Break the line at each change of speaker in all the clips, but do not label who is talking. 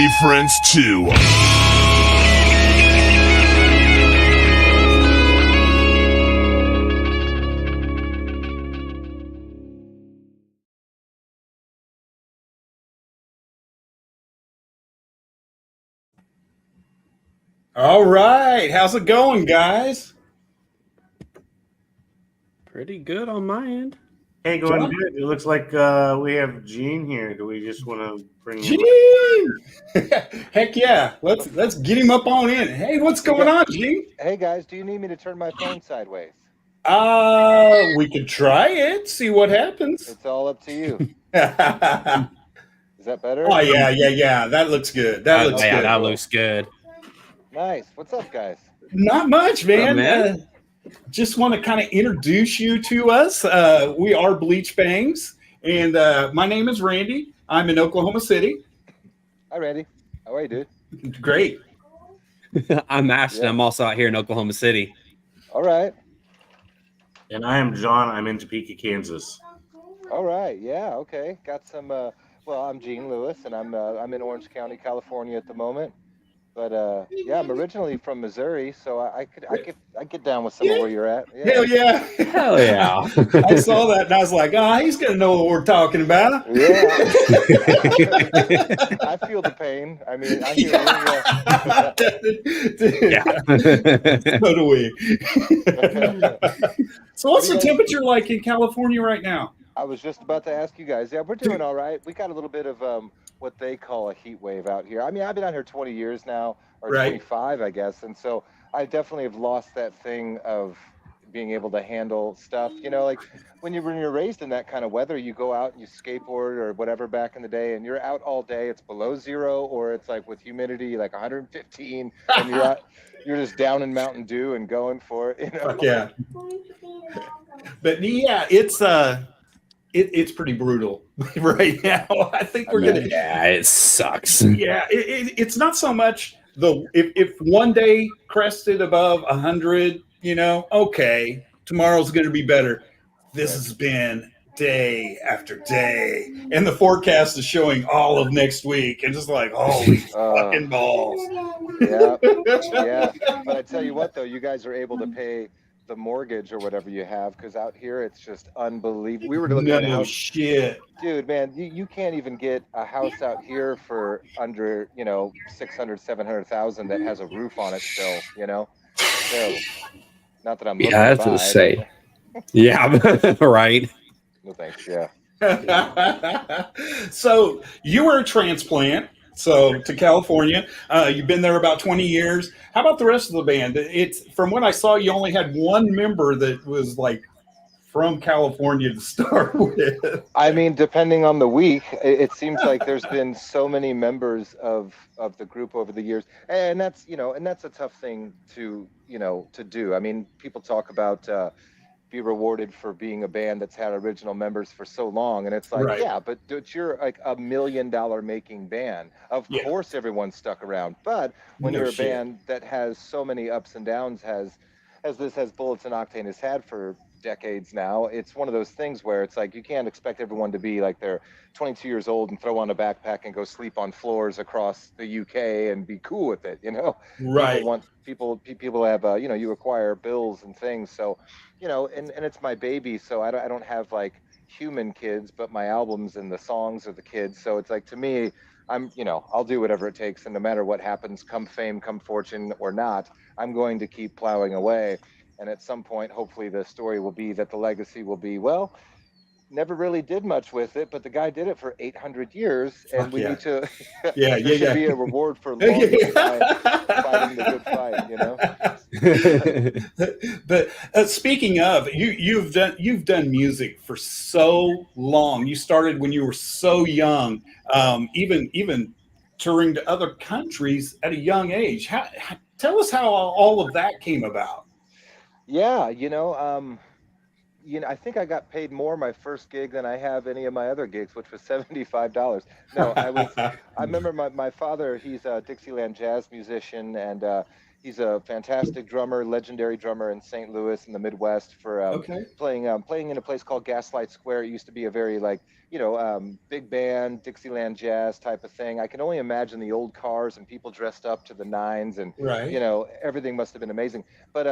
Comedy Friends 2.
All right, how's it going, guys?
Pretty good on my end.
Hey, going
John?
good. It looks like we have Gene here. Do we just want to bring him
Gene! Heck yeah, let's get him up on in. Hey, what's going on, Gene?
Hey guys, do you need me to turn my phone sideways?
We could try it, see what happens.
It's all up to you.
Oh
Is that better?
yeah. That looks good. That looks good.
That looks good.
Nice. What's up, guys?
Not much, man.
Man.
Just want to kind of introduce you to us. We are Bleach Bangs, and my name is Randy. I'm in Oklahoma City.
Hi, Randy. How are you, dude?
Great.
I'm Ashton.
Yeah.
I'm also out here in Oklahoma City.
All right.
And I am John. I'm in Topeka, Kansas.
All right. Yeah. Okay. Got some. Well, I'm Gene Lewis, and I'm in Orange County, California at the moment. But yeah, I'm originally from Missouri, so I get down with some of where you're at. Yeah.
Hell yeah.
Hell yeah.
I saw that and I was like, he's going to know what we're talking about.
Yeah. I feel the pain. I mean, I hear
Yeah.
So do we. So what's the
What do you guys-
temperature like in California right now?
I was just about to ask you guys. Yeah, we're doing all right. We got a little bit of what they call a heat wave out here. I mean, I've been out here 20 years now, or
Right.
25, I guess. And so I definitely have lost that thing of being able to handle stuff. You know, like when you're raised in that kind of weather, you go out and you skateboard or whatever back in the day, and you're out all day. It's below zero, or it's like with humidity, like 115, and you're just down in Mountain Dew and going for it. You know?
Fuck yeah. But yeah, it's pretty brutal right now. I think we're gonna.
Yeah, it sucks.
Yeah, it's not so much if one day crested above 100, okay, tomorrow's going to be better. This has been day after day, and the forecast is showing all of next week, and just like holy fucking balls.
Yeah, yeah. But I tell you what, though, you guys are able to pay the mortgage or whatever you have, because out here it's just unbelievable. We were looking at a
No
house,
shit.
dude, man. You can't even get a house out here for under 600, 700,000 that has a roof on it still. Terrible. Not that I'm looking
Yeah,
to
that's what
buy,
to say. Yeah, right.
No thanks. Yeah.
So you were a transplant, to California. You've been there about 20 years. How about the rest of the band? It's from what I saw, you only had one member that was like from California to start with.
I mean, depending on the week, it seems like there's been so many members of the group over the years, and that's a tough thing to do. I mean, people talk about be rewarded for being a band that's had original members for so long, and it's like,
Right.
yeah, but you're like $1 million making band. Of
Yeah.
course, everyone's stuck around, but when
No
you're a
shit.
band that has so many ups and downs, as Bullets and Octane has had for decades now, it's one of those things where it's like you can't expect everyone to be like they're 22 years old and throw on a backpack and go sleep on floors across the UK and be cool with it.
Right.
People have you acquire bills and things, so and it's my baby, so I don't have like human kids, but my albums and the songs are the kids. So it's like, to me, I'll do whatever it takes, and no matter what happens, come fame, come fortune or not, I'm going to keep plowing away. And at some point, hopefully the story will be that the legacy will be, well, never really did much with it, but the guy did it for 800 years, and
Fuck
we
yeah.
need to
Yeah,
there should be a reward for longevity fighting the good fight.
But speaking of, you've done music for so long. You started when you were so young, even touring to other countries at a young age. Tell us how all of that came about.
Yeah, I think I got paid more my first gig than I have any of my other gigs, which was $75. No, I remember my father, he's a Dixieland jazz musician, and He's a fantastic drummer, legendary drummer in St. Louis in the Midwest for
Okay.
playing in a place called Gaslight Square. It used to be a very like big band Dixieland jazz type of thing. I can only imagine the old cars and people dressed up to the nines, and
Right.
everything must have been amazing. But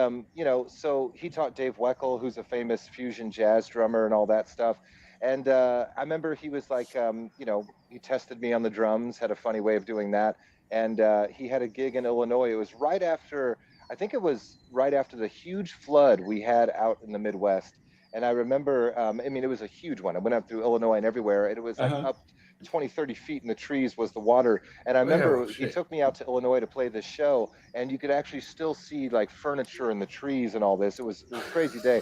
so he taught Dave Weckl, who's a famous fusion jazz drummer and all that stuff. And I remember he was like, he tested me on the drums, had a funny way of doing that. And he had a gig in Illinois. It was right after, I think it was right after the huge flood we had out in the Midwest. And I remember, I mean, it was a huge one. I went up through Illinois and everywhere, and it was like
Uh-huh.
up 20, 30 feet in the trees was the water. And I
Oh
remember he
shit.
took me out to Illinois to play this show, and you could actually still see like furniture in the trees and all this. It was a crazy day.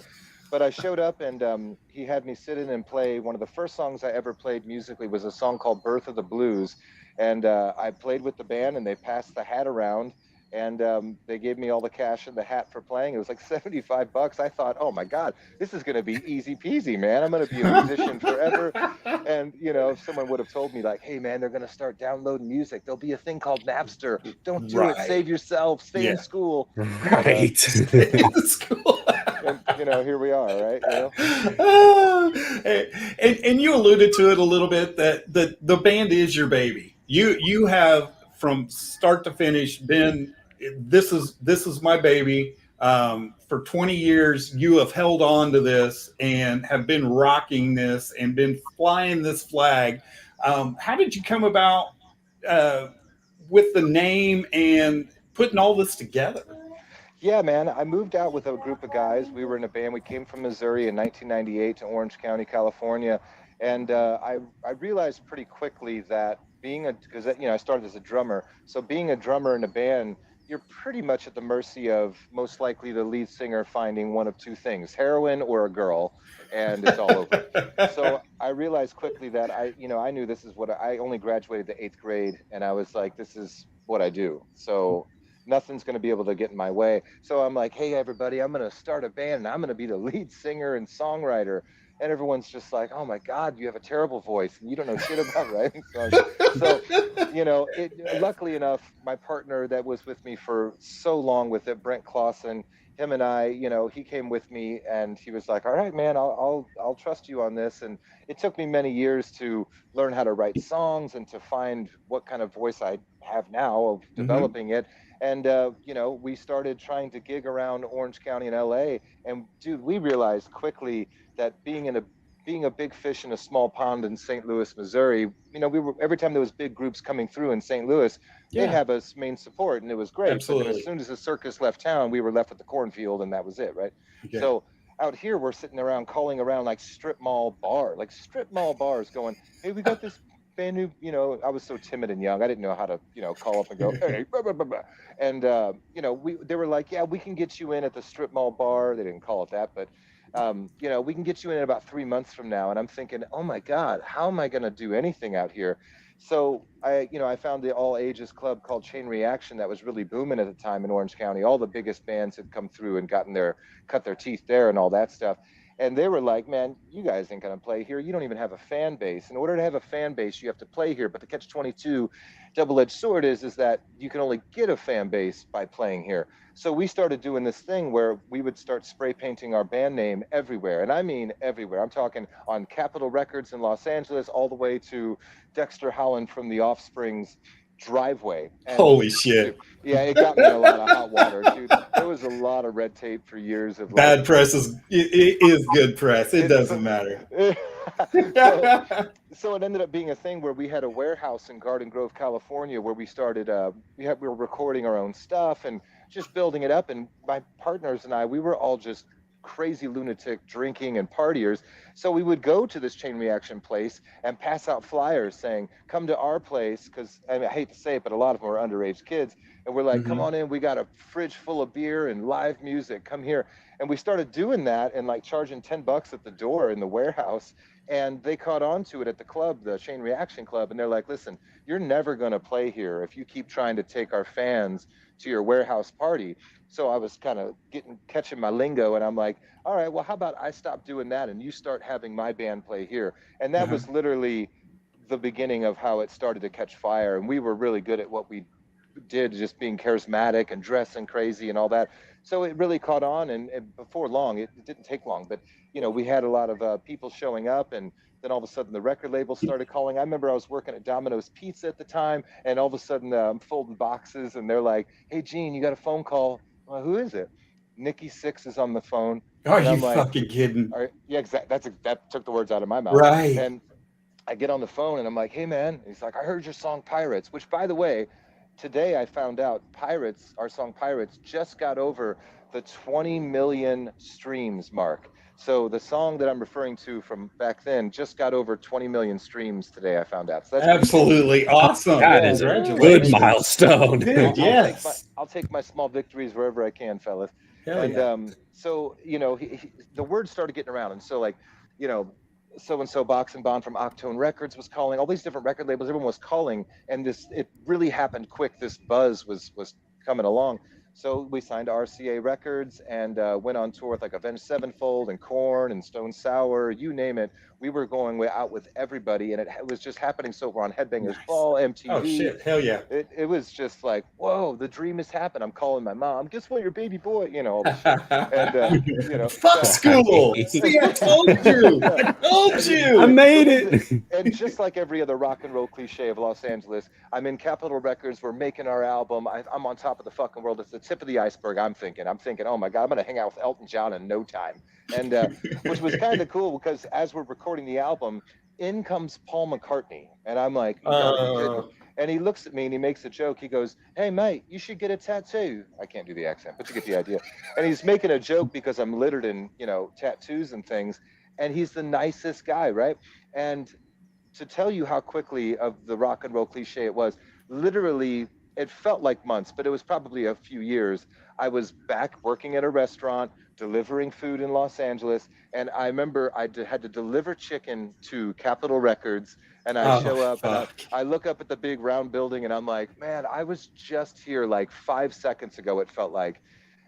But I showed up, and he had me sit in and play. One of the first songs I ever played musically was a song called "Birth of the Blues," and I played with the band, and they passed the hat around, and they gave me all the cash in the hat for playing. It was like $75. I thought, oh my God, this is going to be easy peasy, man. I'm going to be a musician forever. And if someone would have told me like, hey man, they're going to start downloading music, there'll be a thing called Napster. Don't do it.
Right.
Save yourself. Stay in
Yeah.
school.
Right.
It's cool.
And here we are, right?
And you alluded to it a little bit that the band is your baby. You have from start to finish been this is my baby. For 20 years, you have held on to this and have been rocking this and been flying this flag. How did you come about uh, with the name and putting all this together?
Yeah, man. I moved out with a group of guys. We were in a band. We came from Missouri in 1998 to Orange County, California, and I realized pretty quickly that because I started as a drummer, so being a drummer in a band, you're pretty much at the mercy of most likely the lead singer finding one of two things: heroin or a girl, and it's all over. So I realized quickly that I knew this is what I only graduated the eighth grade, and I was like, this is what I do. So nothing's going to be able to get in my way. So I'm like, hey, everybody, I'm going to start a band and I'm going to be the lead singer and songwriter. And everyone's just like, oh my God, you have a terrible voice and you don't know shit about writing songs. So, luckily enough, my partner that was with me for so long with it, Brent Clausen, him and I, he came with me and he was like, all right, man, I'll trust you on this. And it took me many years to learn how to write songs and to find what kind of voice I have now of
Hmm.
developing it. And we started trying to gig around Orange County and LA. And dude, we realized quickly that being a big fish in a small pond in St. Louis, Missouri, we were every time there was big groups coming through in St. Louis, they'd
Yeah,
have us main support, and it was great. But then as
absolutely.
soon as the circus left town, we were left with the cornfield, and that was it, right?
Yeah.
So out here, we're sitting around calling around like strip mall bars, going, "Hey, we got this band new." I was so timid and young, I didn't know how to, call up and go, "Hey," blah, blah, blah, blah. And they were like, "Yeah, we can get you in at the strip mall bar." They didn't call it that, but we can get you in about 3 months from now. And I'm thinking, oh my God, how am I going to do anything out here? So I found the all ages club called Chain Reaction that was really booming at the time in Orange County. All the biggest bands had come through and cut their teeth there and all that stuff. And they were like, man, you guys ain't going to play here. You don't even have a fan base. In order to have a fan base, you have to play here. But the catch 22 double-edged sword is that you can only get a fan base by playing here. So we started doing this thing where we would start spray painting our band name everywhere. And I mean everywhere. I'm talking on Capitol Records in Los Angeles all the way to Dexter Holland from The Offspring's driveway. And
Holy shit.
dude, yeah, it got me in a lot of hot water, dude. There was a lot of red tape for years of like,
Bad press it is good press. It
it's
doesn't matter.
so so it ended up being a thing where we had a warehouse in Garden Grove, California, where we started. We were recording our own stuff and just building it up. And my partners and I, we were all just crazy lunatic drinking and partiers. So we would go to this Chain Reaction place and pass out flyers saying, "Come to our place," because I hate to say it, but a lot of them were underage kids. And we're like, "Come
Hmm.
on in. We got a fridge full of beer and live music. Come here." And we started doing that and like charging $10 at the door in the warehouse. And they caught on to it at the club, the Chain Reaction Club. And they're like, "Listen, you're never going to play here if you keep trying to take our fans to your warehouse party." So I was kind of catching my lingo. And I'm like, all right, well, how about I stop doing that and you start having my band play here? And that
Uh-huh.
was literally the beginning of how it started to catch fire. And we were really good at what we did, just being charismatic and dressing crazy and all that. So it really caught on, and before long, it didn't take long, but we had a lot of people showing up, and then all of a sudden the record label started calling. I remember I was working at Domino's Pizza at the time, and all of a sudden I'm folding boxes, and they're like, "Hey, Gene, you got a phone call? Well, who is it?" Nikki Sixx is on the phone,
Are
and
you
I'm like,
fucking kidding?
Yeah, exactly. That took the words out of my mouth.
Right.
And I get on the phone and I'm like, "Hey, man." And he's like, "I heard your song Pirates," which, by the way, today I found out Pirates, our song Pirates, just got over the 20 million streams mark. So the song that I'm referring to from back then just got over 20 million streams today, I found out. So that's pretty cool.
Absolutely awesome.
That
Yeah,
is a
Congratulations.
good milestone.
Dude, yes.
I'll take my small victories wherever I can, fellas.
Hell
And
yeah.
so the word started getting around, and so like, you know, so and so Box and Bond from Octane Records was calling. All these different record labels, everyone was calling, and it really happened quick. This buzz was coming along. So we signed to RCA Records and went on tour with like Avenged Sevenfold and Korn and Stone Sour, you name it. We were going out with everybody, and it was just happening. So we're on Headbangers
Nice.
Ball, MTV.
Oh shit! Hell yeah!
It was just like, whoa, the dream has happened. I'm calling my mom. Guess what, your baby boy, all this shit. And
fuck school. See, I told you. I told you.
I made it.
And just like every other rock and roll cliche of Los Angeles, I'm in Capitol Records. We're making our album. I'm on top of the fucking world. It's the tip of the iceberg. I'm thinking, oh my God, I'm gonna hang out with Elton John in no time. And which was kind of cool because as we're recording the album, in comes Paul McCartney, and I'm like, you gotta be kidding. And he looks at me and he makes a joke. He goes, "Hey, mate, you should get a tattoo." I can't do the accent, but you get the idea. And he's making a joke because I'm littered in, tattoos and things. And he's the nicest guy, right? And to tell you how quickly of the rock and roll cliche it was, literally, it felt like months, but it was probably a few years. I was back working at a restaurant, delivering food in Los Angeles, and I remember I had to deliver chicken to Capitol Records, and I show up and I look up at the big round building, and I'm like, man, I was just here like 5 seconds ago, it felt like,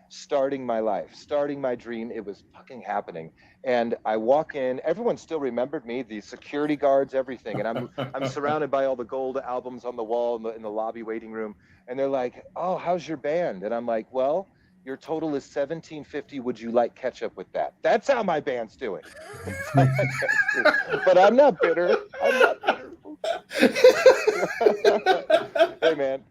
starting my life, starting my dream. It was fucking happening. And I walk in, everyone still remembered me, the security guards, everything. And I'm surrounded by all the gold albums on the wall in the lobby waiting room. And they're like, "Oh, how's your band?" And I'm like, "Well, your total is $17.50. Would you like ketchup with that?" That's how my band's doing. But I'm not bitter. Hey, man.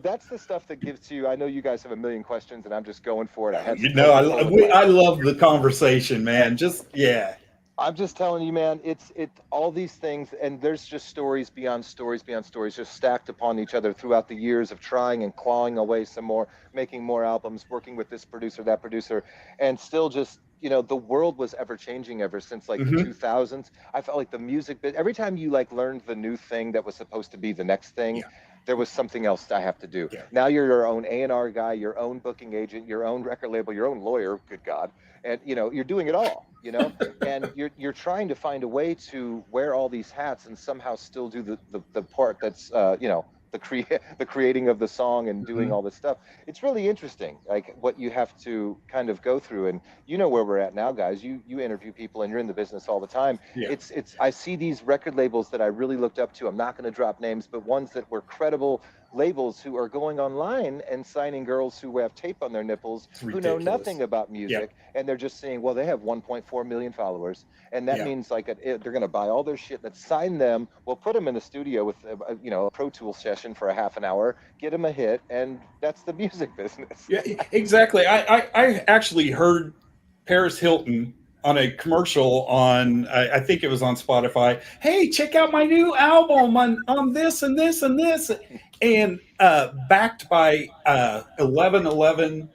That's the stuff that gives you. I know you guys have a million questions, and I'm just going for it.
I love the conversation, man.
I'm just telling you, man. It's all these things, and there's just stories beyond stories beyond stories, just stacked upon each other throughout the years of trying and clawing away some more, making more albums, working with this producer, that producer, and still just. The world was ever changing ever since like the 2000s. I felt like the music, but every time you like learned the new thing that was supposed to be the next thing, there was something else I have to do. Yeah. Now you're your own A&R guy, your own booking agent, your own record label, your own lawyer, good God. And, you're doing it all, and you're trying to find a way to wear all these hats and somehow still do the part that's, the creating of the song and doing all this stuff. It's really interesting, like what you have to kind of go through. And where we're at now, guys. You interview people and you're in the business all the time. Yeah. It's I see these record labels that I really looked up to. I'm not going to drop names, but ones that were credible labels who are going online and signing girls who have tape on their nipples who know nothing about music, and they're just saying, well, they have 1.4 million followers, and that means like they're going to buy all their shit. Let's sign them. We'll put them in the studio with a Pro Tools session for a half an hour, get them a hit, and that's the music business.
Yeah, exactly. I actually heard Paris Hilton on a commercial on, I think it was on Spotify. Hey, check out my new album on this and this and this, and backed by 1111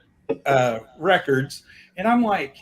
Records. And I'm like,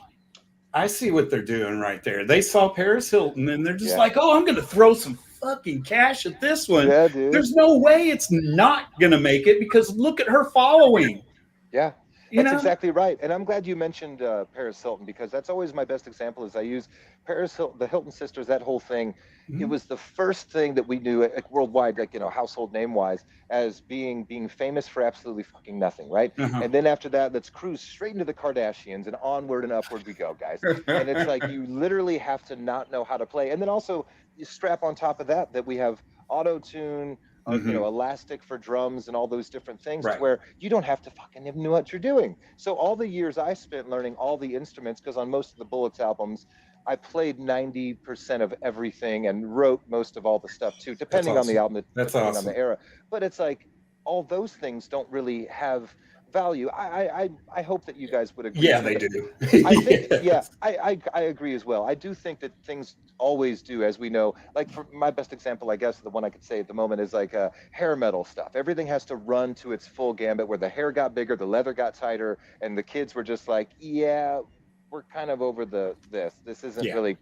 I see what they're doing right there. They saw Paris Hilton and they're just like, oh, I'm going to throw some fucking cash at this one.
Yeah, dude.
There's no way it's not going to make it because look at her following.
Yeah. That's exactly right. And I'm glad you mentioned Paris Hilton, because that's always my best example is I use Paris Hilton, the Hilton sisters, that whole thing. It was the first thing that we knew like, worldwide, like, household name wise, as being famous for absolutely fucking nothing. Right. And then after that, let's cruise straight into the Kardashians and onward and upward we go, guys. And it's like, you literally have to not know how to play. And then also you strap on top of that we have auto-tune, elastic for drums and all those different things,
Right.
to where you don't have to fucking know what you're doing. So all the years I spent learning all the instruments, because on most of the Bullets albums, I played 90% of everything and wrote most of all the stuff too, depending on the album, depending on the era. But it's like all those things don't really have value. I hope that you guys would agree.
Yeah, they do.
I think, I agree as well. I do think that things always do, as we know. Like, for my best example, I guess the one I could say at the moment is like hair metal stuff. Everything has to run to its full gambit, where the hair got bigger, the leather got tighter, and the kids were just like, yeah, we're kind of over this isn't really.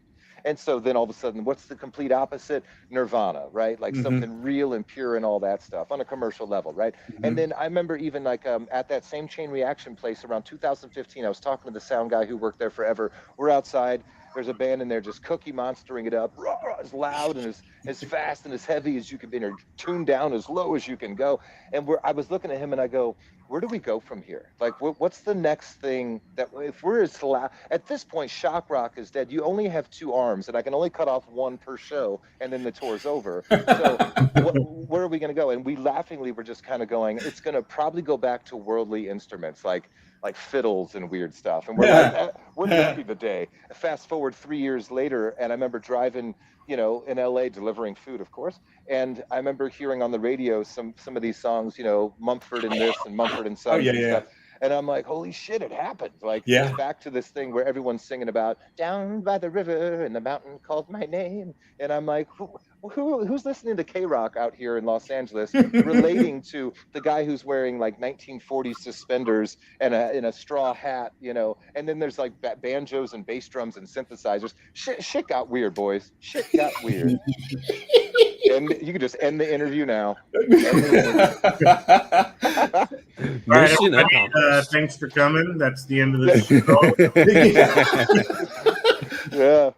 And so then all of a sudden, what's the complete opposite? Nirvana, right? Like something real and pure and all that stuff on a commercial level, right? And then I remember even like at that same Chain Reaction place around 2015, I was talking to the sound guy who worked there forever. We're outside. There's a band in there just Cookie Monstering it up, as loud and as fast and as heavy as you can be, or tuned down as low as you can go. And I was looking at him and I go, where do we go from here? Like, what's the next thing that, if we're as loud at this point, shock rock is dead. You only have 2 arms, and I can only cut off 1 per show, and then the tour's over. So where are we going to go? And we laughingly were just kind of going, it's going to probably go back to worldly instruments like fiddles and weird stuff. And we're like, wouldn't that be the day? Fast forward 3 years later, and I remember driving, in LA, delivering food, of course. And I remember hearing on the radio some of these songs, Mumford and this and Mumford and Sons and stuff. And I'm like, holy shit, it happened. Like, it's back to this thing where everyone's singing about down by the river and the mountain called my name. And I'm like, who's listening to K-Rock out here in Los Angeles relating to the guy who's wearing like 1940s suspenders and a straw hat, and then there's like banjos and bass drums and synthesizers. Shit got weird, boys. Shit got weird. And you can just end the interview now.
All right, everybody, thanks for coming. That's the end of the
show.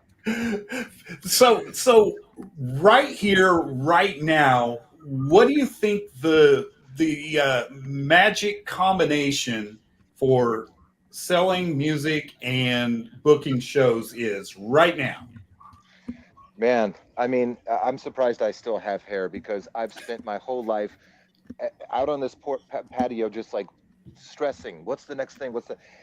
So right here, right now, what do you think the magic combination for selling music and booking shows is right now?
Man, I mean, I'm surprised I still have hair, because I've spent my whole life out on this patio just like stressing, what's the next thing,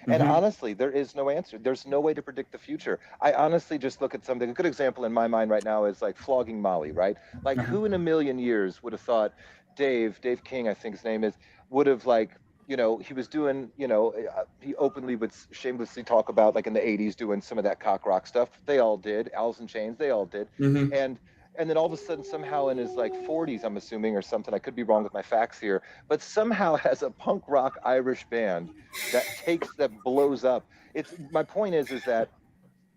and honestly, there is no answer. There's no way to predict the future. I honestly just look at something. A good example in my mind right now is like Flogging Molly, right? Like, who in a million years would have thought Dave King, I think his name is, would have, like, he was doing, he openly would shamelessly talk about, like, in the 80s, doing some of that cock rock stuff. They all did. Alice in Chains, they all did. And then all of a sudden, somehow in his like 40s, I'm assuming, or something, I could be wrong with my facts here, but somehow has a punk rock Irish band that blows up. My point is that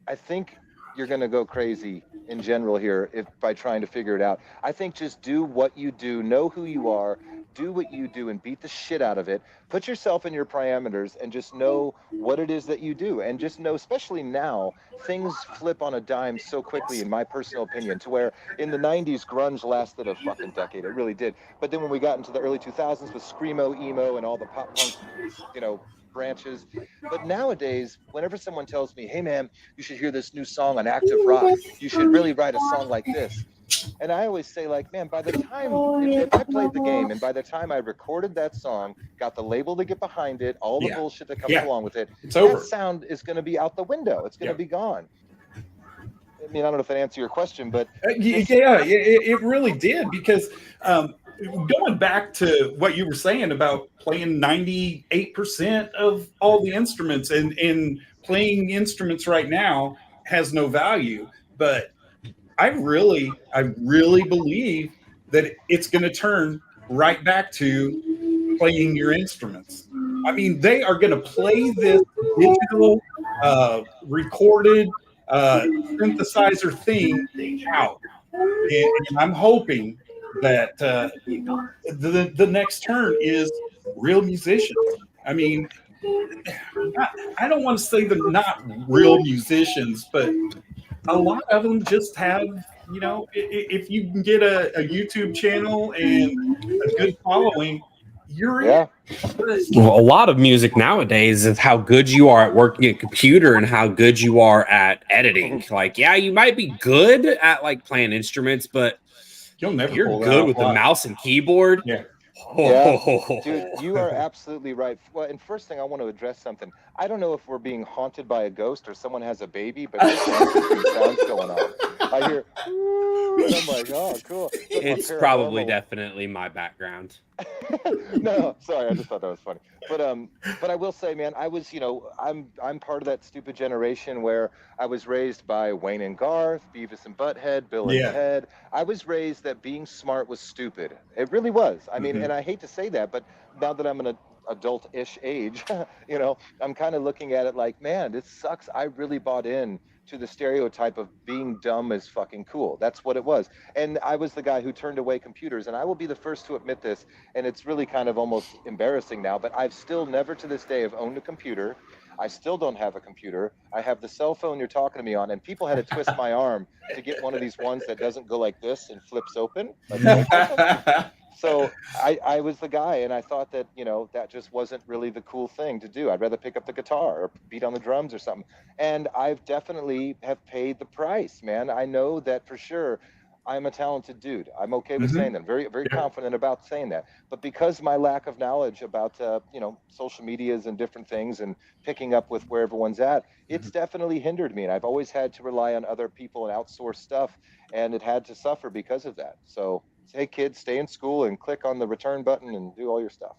I think you're going to go crazy in general here by trying to figure it out. I think just do what you do, know who you are, do what you do, and beat the shit out of it. Put yourself in your parameters and just know what it is that you do. And just know, especially now, things flip on a dime so quickly, in my personal opinion, to where in the 90s, grunge lasted a fucking decade. It really did. But then when we got into the early 2000s with screamo, emo, and all the pop punk, branches. But nowadays, whenever someone tells me, hey man, you should hear this new song on Active Rock, you should really write a song like this. And I always say, like, man, by the time, if I played the game, and by the time I recorded that song, got the label to get behind it, all the bullshit that comes along with it, that sound is going to be out the window. It's going to be gone. I mean, I don't know if that answers your question, but
it really did, because going back to what you were saying about playing 98% of all the instruments, and playing instruments right now has no value, but I really believe that it's going to turn right back to playing your instruments. I mean, they are going to play this digital, recorded synthesizer thing out, and I'm hoping that the next turn is real musicians. I mean, I don't want to say they're not real musicians, but a lot of them just have, if you can get a YouTube channel and a good following, you're in.
Well, a lot of music nowadays is how good you are at working a computer and how good you are at editing. Like, yeah, you might be good at like playing instruments, but
You'll never
You're
pull that
good
off
with the
live.
mouse and keyboard.
Yeah.
Yeah, dude, you are absolutely right. Well, and first thing I want to address something. I don't know if we're being haunted by a ghost or someone has a baby, but there's some interesting sounds going on. I hear, "Ooh," and I'm like, oh, cool. It's like
It's
my
probably
paranormal.
definitely my background.
No, sorry, I just thought that was funny. But I will say, man, I was, I'm part of that stupid generation where I was raised by Wayne and Garth, Beavis and Butthead, Bill and
Yeah.
Ted. I was raised that being smart was stupid. It really was. I mean,
Mhm.
and I hate to say that, but now that I'm an adult-ish age, I'm kind of looking at it like, man, this sucks. I really bought in to the stereotype of being dumb is fucking cool. That's what it was. And I was the guy who turned away computers. And I will be the first to admit this. And it's really kind of almost embarrassing now, but I've still never to this day have owned a computer. I still don't have a computer. I have the cell phone you're talking to me on, and people had to twist my arm to get one of these ones that doesn't go like this and flips open, like the old type. So I was the guy, and I thought that that just wasn't really the cool thing to do. I'd rather pick up the guitar or beat on the drums or something. And I've definitely have paid the price, man. I know that for sure. I'm a talented dude. I'm okay with saying that. Very, very confident about saying that. But because my lack of knowledge about social medias and different things and picking up with where everyone's at, it's definitely hindered me. And I've always had to rely on other people and outsource stuff, and it had to suffer because of that. So hey kids, stay in school and click on the return button and do all your stuff.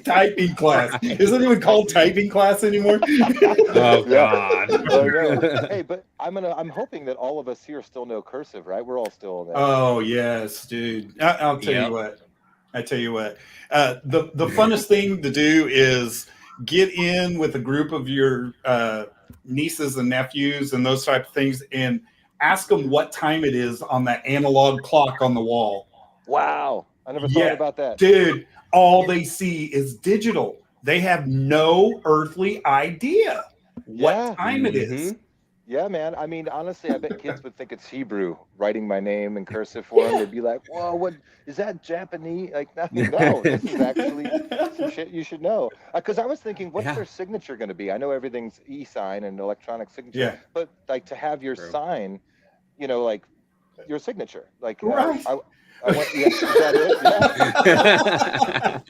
Typing class. Isn't it even called typing class anymore?
Oh God.
I know. Hey, but I'm hoping that all of us here still know cursive, right? We're all still in that.
Oh yes, dude. I'll tell
Yep.
you what. I tell you what. The funnest thing to do is get in with a group of your nieces and nephews and those type of things, and ask them what time it is on that analog clock on the wall.
Wow, I never thought
Yeah,
about that.
dude. All they see is digital. They have no earthly idea what time it is.
Yeah, man. I mean, honestly, I bet kids would think it's Hebrew, writing my name in cursive for them. They'd be like, "Whoa, what is that Japanese?" Like, no, this is actually some shit you should know. Because I was thinking, what's their signature going to be? I know everything's e-sign and electronic signature,
Yeah.
but like to have your sign, like your signature, like
Right.
I went, yeah, is that it?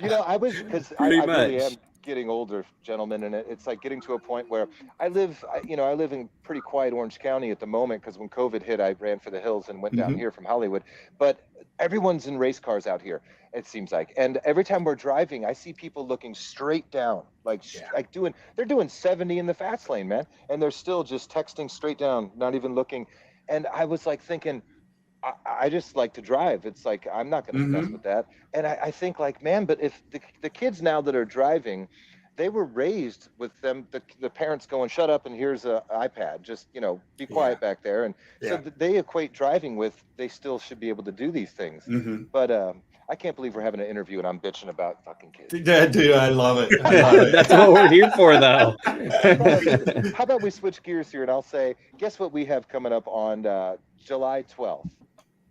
Yeah. I was because I really am getting older, gentlemen, and it's like getting to a point where I live in pretty quiet Orange County at the moment because when COVID hit, I ran for the hills and went down here from Hollywood. But everyone's in race cars out here, it seems like, and every time we're driving, I see people looking straight down, like they're doing 70 in the fast lane, man, and they're still just texting straight down, not even looking. And I was like thinking, I just like to drive. It's like I'm not going to mess with that. And I think like, man, but if the kids now that are driving, they were raised with them, the parents going, shut up and here's an iPad, just be quiet back there. And so they equate driving with they still should be able to do these things. But I can't believe we're having an interview and I'm bitching about fucking kids.
Dude, I love it. I love it.
That's what we're here for, though.
How about we switch gears here and I'll say, guess what we have coming up on July 12th?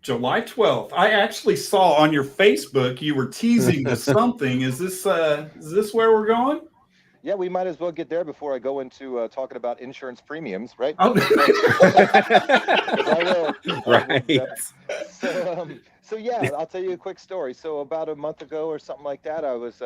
July 12th. I actually saw on your Facebook you were teasing with something. Is this where we're going?
Yeah, we might as well get there before I go into talking about insurance premiums, right?
Oh.
I will.
Right.
So yeah, I'll tell you a quick story. So about a month ago or something like that, I was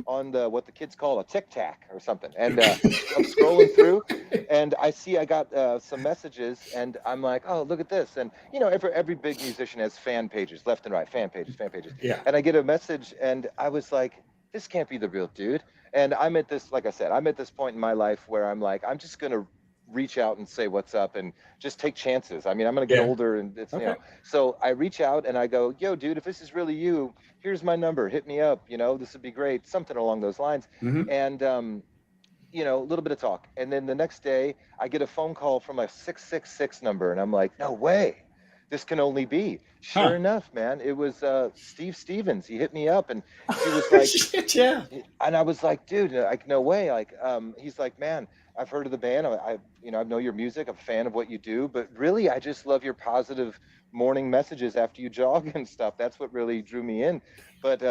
on what the kids call a tic tac or something, and I'm scrolling through, and I got some messages, and I'm like, oh, look at this, and every big musician has fan pages, left and right, fan pages.
Yeah.
And I get a message, and I was like, this can't be the real dude. And I'm at this, like I said, I'm at this point in my life where I'm like, I'm just gonna reach out and say what's up and just take chances. I mean, I'm gonna get older, and it's so I reach out and I go, yo, dude, if this is really you, here's my number, hit me up, this would be great, something along those lines. And a little bit of talk, and then the next day I get a phone call from a 666 number, and I'm like, no way, this can only be. Sure enough, man, it was Steve Stevens. He hit me up, and he was like,
shit, yeah.
And I was like, dude, like, no way. Like, he's like, man, I've heard of the band. I know your music. I'm a fan of what you do, but really, I just love your positive morning messages after you jog and stuff. That's what really drew me in. But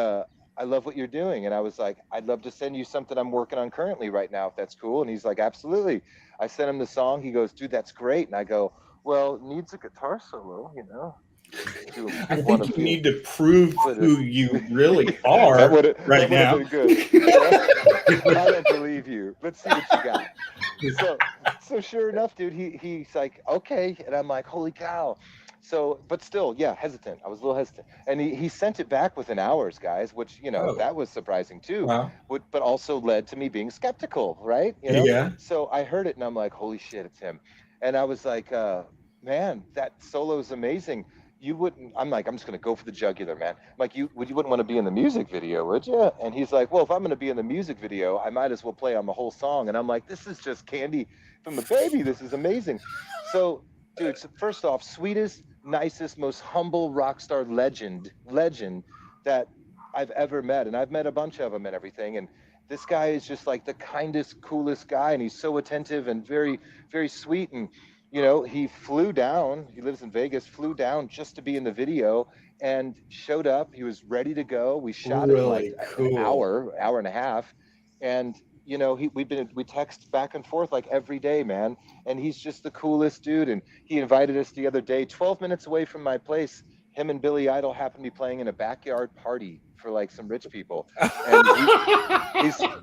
I love what you're doing. And I was like, I'd love to send you something I'm working on currently right now, if that's cool. And he's like, absolutely. I sent him the song. He goes, dude, that's great. And I go, well, it needs a guitar solo,
I think you need to prove who you really are right now.
Good. I don't believe you. Let's see what you got. So sure enough, dude, he's like, okay, and I'm like, holy cow. So, but still, yeah, hesitant. I was a little hesitant, and he sent it back within hours, guys, which that was surprising too.
Wow.
But also led to me being skeptical, right?
Yeah.
So I heard it, and I'm like, holy shit, it's him. And I was like, man, that solo is amazing. You wouldn't. I'm like, I'm just gonna go for the jugular, man. I'm like, you wouldn't want to be in the music video, would you? And he's like, well, if I'm gonna be in the music video, I might as well play on the whole song. And I'm like, this is just candy from the baby. This is amazing. So, dude, first off, sweetest, nicest, most humble rock star legend that I've ever met, and I've met a bunch of them and everything. And this guy is just like the kindest, coolest guy, and he's so attentive and very, very sweet. And he flew down. He lives in Vegas. Flew down just to be in the video, and showed up. He was ready to go. We shot it in like an hour and a half, and we text back and forth like every day, man. And he's just the coolest dude. And he invited us the other day, 12 minutes away from my place. Him and Billy Idol happened to be playing in a backyard party for like some rich people, and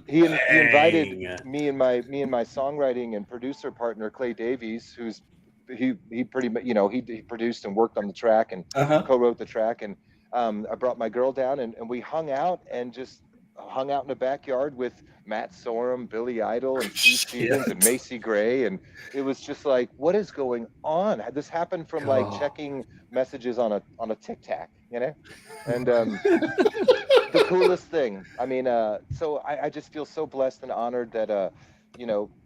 he invited me and my songwriting and producer partner Clay Davies, who's he pretty much he produced and worked on the track and co-wrote the track, and I brought my girl down, and we hung out in the backyard with Matt Sorum, Billy Idol, and Steve Stevens and Macy Gray, and it was just like, what is going on? This happened from like checking messages on a Tic Tac, and the coolest thing. I mean, so I just feel so blessed and honored that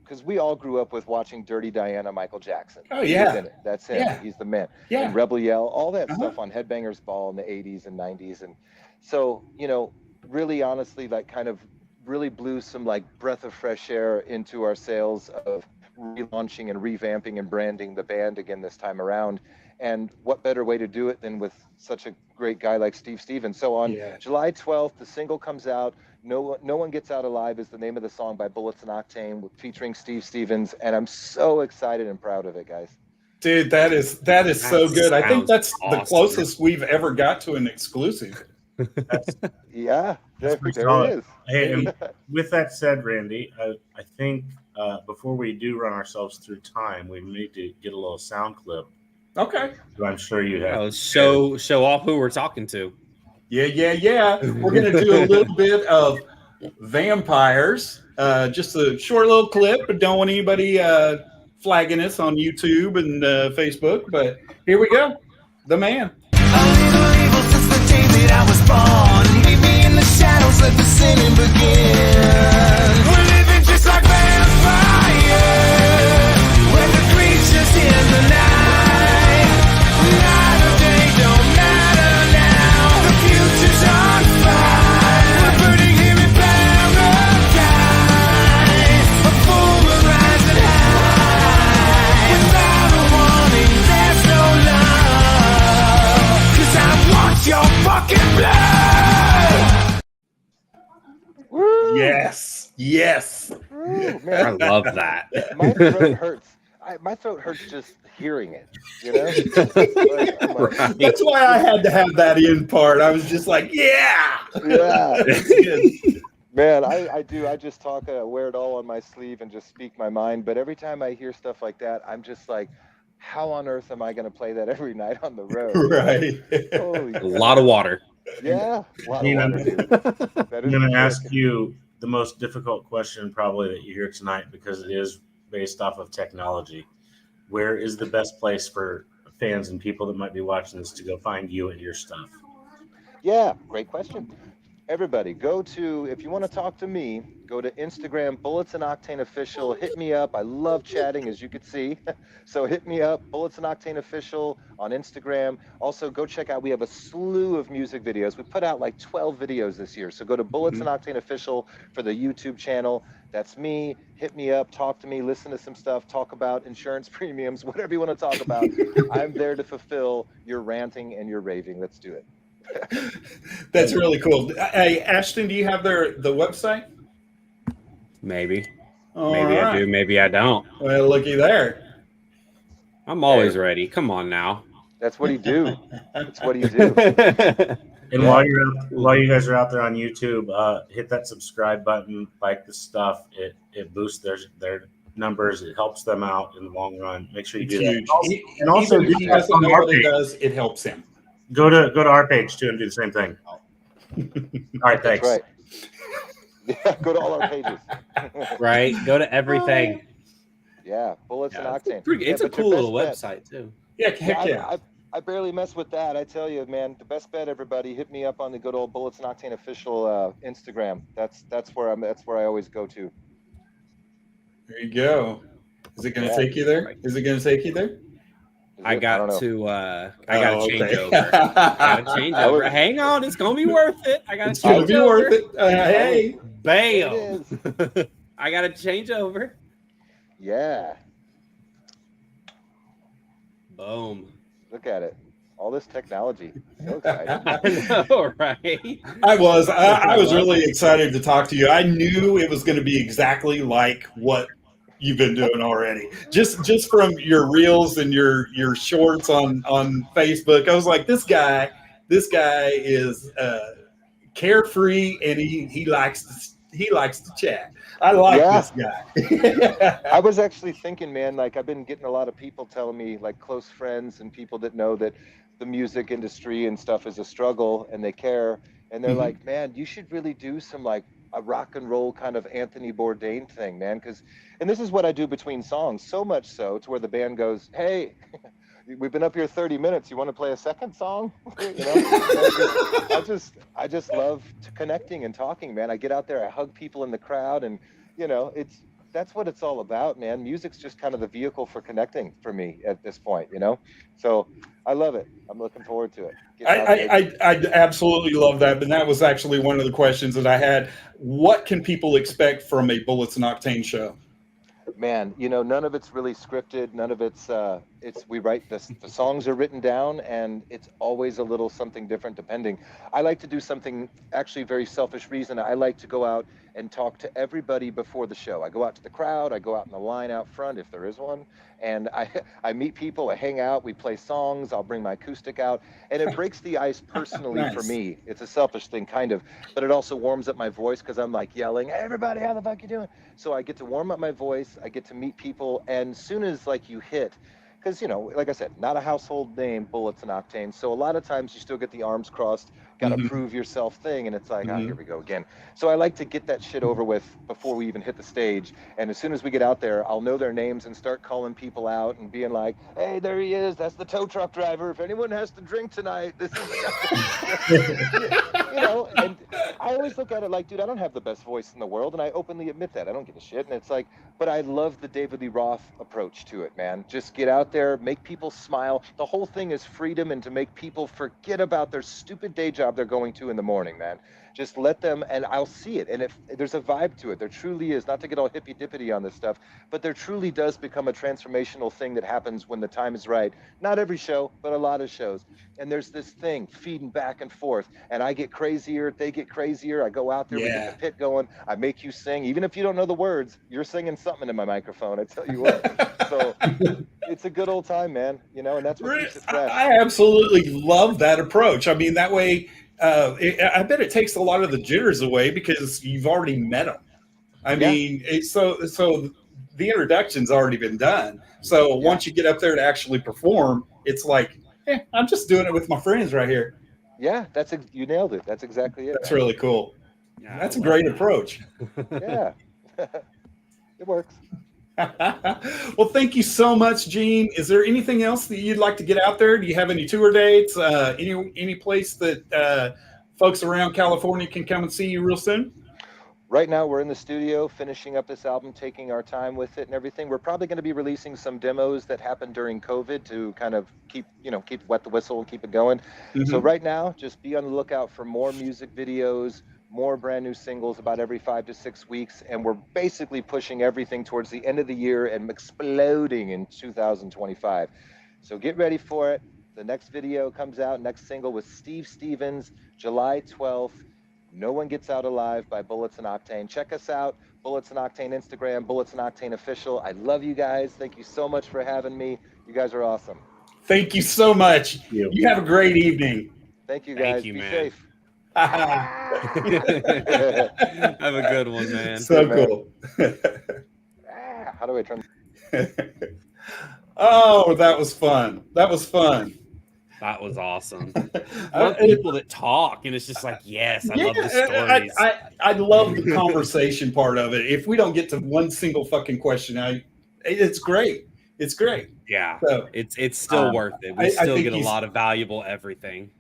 because we all grew up with watching Dirty Diana, Michael Jackson.
Oh yeah,
that's him. Yeah. He's the man. Yeah, and Rebel Yell, all that stuff on Headbangers Ball in the 80s and 90s, and so really honestly, like kind of really blew some like breath of fresh air into our sails of relaunching and revamping and branding the band again this time around. And what better way to do it than with such a great guy like Steve Stevens? So on July 12th, the single comes out. No One Gets Out Alive is the name of the song by Bullets and Octane, featuring Steve Stevens, and I'm so excited and proud of it, guys.
Dude, that is so good. I think that's awesome. The closest we've ever got to an exclusive.
There it is.
Hey, and with that said, Randy, I think before we do run ourselves through time, we need to get a little sound clip.
Okay.
So I'm sure you have.
Show off who we're talking to.
Yeah. We're going to do a little bit of Vampires. Just a short little clip, but don't want anybody flagging us on YouTube and Facebook. But here we go. The man.
I was born. Meet me in the shadows, let the sinning begin. We're living just like vampires. When the creatures in the night. Night or day don't matter now. The future's on fire. We're burning here in paradise. A full horizon high. Without a warning, there's no love. 'Cause I want your fucking blood.
Yes.
Woo, man.
I love that.
My throat hurts. My throat hurts just hearing it.
Right.
That's why I had to have that in part. I was just like, yeah. That's good.
Man, I do. I just talk, wear it all on my sleeve and just speak my mind. But every time I hear stuff like that, I'm just like, how on earth am I going to play that every night on the road?
Right.
Holy
a lot of water.
Yeah. A lot of water, dude.
I'm going to ask you the most difficult question probably that you hear tonight, because it is based off of technology. Where is the best place for fans and people that might be watching this to go find you and your stuff?
Yeah, great question. Everybody, if you want to talk to me, go to Instagram, Bullets and Octane Official. Hit me up. I love chatting, as you can see. So hit me up, Bullets and Octane Official on Instagram. Also, go check out, we have a slew of music videos. We put out like 12 videos this year. So go to Bullets and Octane Official for the YouTube channel. That's me. Hit me up, talk to me, listen to some stuff, talk about insurance premiums, whatever you want to talk about. I'm there to fulfill your ranting and your raving. Let's do it.
That's really cool. Hey, Ashton, do you have the website?
Maybe.
Maybe
I do. Maybe I don't.
Well, looky there.
I'm always ready. Come on now.
That's what he do. That's what he do.
And
Yeah.
while you guys are out there on YouTube, hit that subscribe button, like the stuff. It boosts their numbers. It helps them out in the long run. Make sure you
It's
do that.
huge.
And also
Even if
do
he
that
doesn't
on
know
our
what it
page.
does, it helps him.
Go to our page too and do the same thing. All right,
That's
thanks.
right. Yeah, go to all our pages.
Right. Go to everything.
Yeah, Bullets and
Yeah,
Octane.
it's
Yeah,
a
but your
cool little
best bet-
website too.
Yeah, heck yeah.
I barely mess with that. I tell you, man, the best bet, everybody, hit me up on the good old Bullets and Octane official Instagram. That's where I always go to.
There you go. Is it going to
Yeah.
take you there? Is it going to take you there?
Is
I
it?
got
don't know.
to I got to change
okay.
over. I got to change
I
over.
would-
Hang on, it's gonna be worth it. I got to
It's going
change
to be
over.
worth it. Hey.
Bam.
There it is.
I got to change over.
Yeah,
Boom.
look at it. All this technology. So exciting.
I know, right?
I was
love
really
it.
excited to talk to you. I knew it was going to be exactly like what you've been doing already. Just from your reels and your shorts on Facebook. I was like, this guy is carefree and he likes to chat. I like
Yeah.
this guy.
I was actually thinking, man, like I've been getting a lot of people telling me, like close friends and people that know that the music industry and stuff is a struggle and they care. And they're
Mhm.
like, man, you should really do some like a rock and roll kind of Anthony Bourdain thing, man. And this is what I do between songs, so much so to where the band goes, hey, we've been up here 30 minutes. You want to play a second song? You know, I just love connecting and talking, man. I get out there, I hug people in the crowd, and you know, that's what it's all about, man. Music's just kind of the vehicle for connecting for me at this point, you know. So I love it. I'm looking forward to it. Getting out there.
I absolutely love that. But that was actually one of the questions that I had. What can people expect from a Bullets and Octane show?
Man, you know, none of it's really scripted. None of it's we write this, the songs are written down, and it's always a little something different depending. I like to do something, actually very selfish reason. I like to go out and talk to everybody before the show. I go out to the crowd, I go out in the line out front if there is one, and I meet people, I hang out, we play songs, I'll bring my acoustic out, and it breaks the ice personally for
Nice.
me. It's a selfish thing kind of, but it also warms up my voice because I'm like yelling, hey, everybody, how the fuck you doing? So I get to warm up my voice, I get to meet people, and as soon as like you hit, because you know, like I said, not a household name, Bullets and Octane. So a lot of times you still get the arms crossed, got to
Mhm.
prove yourself thing, and it's like, oh,
Mhm.
here we go again. So I like to get that shit over with before we even hit the stage. And as soon as we get out there, I'll know their names and start calling people out and being like, hey, there he is. That's the tow truck driver. If anyone has to drink tonight, this is the guy. You know, and I always look at it like, dude, I don't have the best voice in the world, and I openly admit that. I don't give a shit. And it's like, but I love the David Lee Roth approach to it, man. Just get out there, make people smile. The whole thing is freedom and to make people forget about their stupid day job they're going to in the morning, man. Just let them, and I'll see it. And if there's a vibe to it, there truly is, not to get all hippy-dippity on this stuff, but there truly does become a transformational thing that happens when the time is right. Not every show, but a lot of shows. And there's this thing feeding back and forth, and I get crazier, they get crazier. I go out there, we
Yeah.
get the pit going. I make you sing, even if you don't know the words. You're singing something in my microphone. I tell you what. So it's a good old time, man. You know, and that's what keeps it fresh.
I absolutely love that approach. I mean, that way, I bet it takes a lot of the jitters away because you've already met them. I
Yeah.
mean, so the introduction's already been done. So
Yeah.
once you get up there to actually perform, it's like, I'm just doing it with my friends right here.
Yeah, you nailed it. That's exactly it.
That's
man.
really cool.
Yeah,
That's
I
a
love
great
that.
approach.
Yeah. It works.
Well, thank you so much, Gene. Is there anything else that you'd like to get out there? Do you have any tour dates? Any place that folks around California can come and see you real soon?
Right now, we're in the studio finishing up this album, taking our time with it and everything. We're probably going to be releasing some demos that happened during COVID to kind of keep wet the whistle and keep it going. So
Mhm.
right now, just be on the lookout for more music videos, more brand new singles about every 5 to 6 weeks. And we're basically pushing everything towards the end of the year and exploding in 2025. So get ready for it. The next video comes out, next single with Steve Stevens, July 12th. No One Gets Out Alive by Bullets and Octane. Check us out, Bullets and Octane Instagram, Bullets and Octane Official. I love you guys. Thank you so much for having me. You guys are awesome.
Thank you so much.
you.
You have a great evening.
Thank you
Thank
guys.
you,
Be
man.
safe.
Have a good one, man.
So
man.
cool.
How do I turn?
Oh, that was fun. That was fun.
That was awesome. I love people that talk, and it's just like, yes, I love the stories.
I love the conversation part of it. If we don't get to one single fucking question, it's great. It's great.
Yeah,
So,
it's still worth it. We
I
still
think
get a
he's-
lot of valuable everything.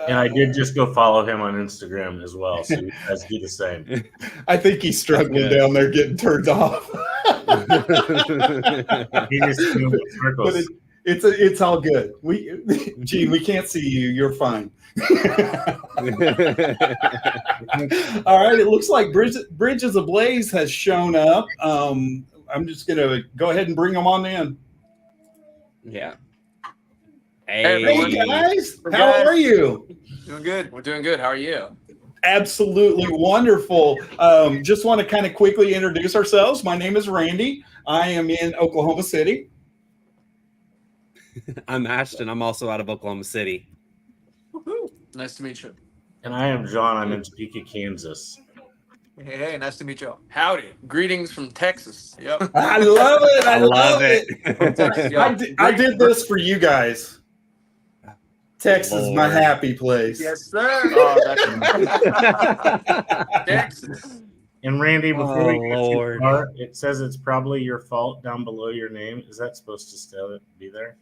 And I did just go follow him on Instagram as well, so you guys do the same.
I think he's struggling
Good.
down there getting turned off.
He just doing
But
circles.
it's all good. Gene, we can't see you. You're fine. All right. It looks like Bridges Ablaze has shown up. I'm just gonna go ahead and bring them on in.
Yeah.
Hey,
Hey
everyone.
guys,
Hey,
how
guys.
are you?
Doing good. We're doing good. How are you?
Absolutely wonderful. Just want to kind of quickly introduce ourselves. My name is Randy. I am in Oklahoma City.
I'm Ashton. I'm also out of Oklahoma City.
Woohoo. Nice to meet you.
And I am John. I'm in Topeka, Kansas.
Hey, nice to meet you. Howdy. Greetings from Texas. Yep.
I love it. I love it.
Yep.
I did this for you guys. Texas, my
Lord.
happy place.
Yes, sir. Oh, that's Texas.
And Randy, before
Oh,
we get
Lord.
too far, it says it's probably your fault down below your name. Is that supposed to still be there?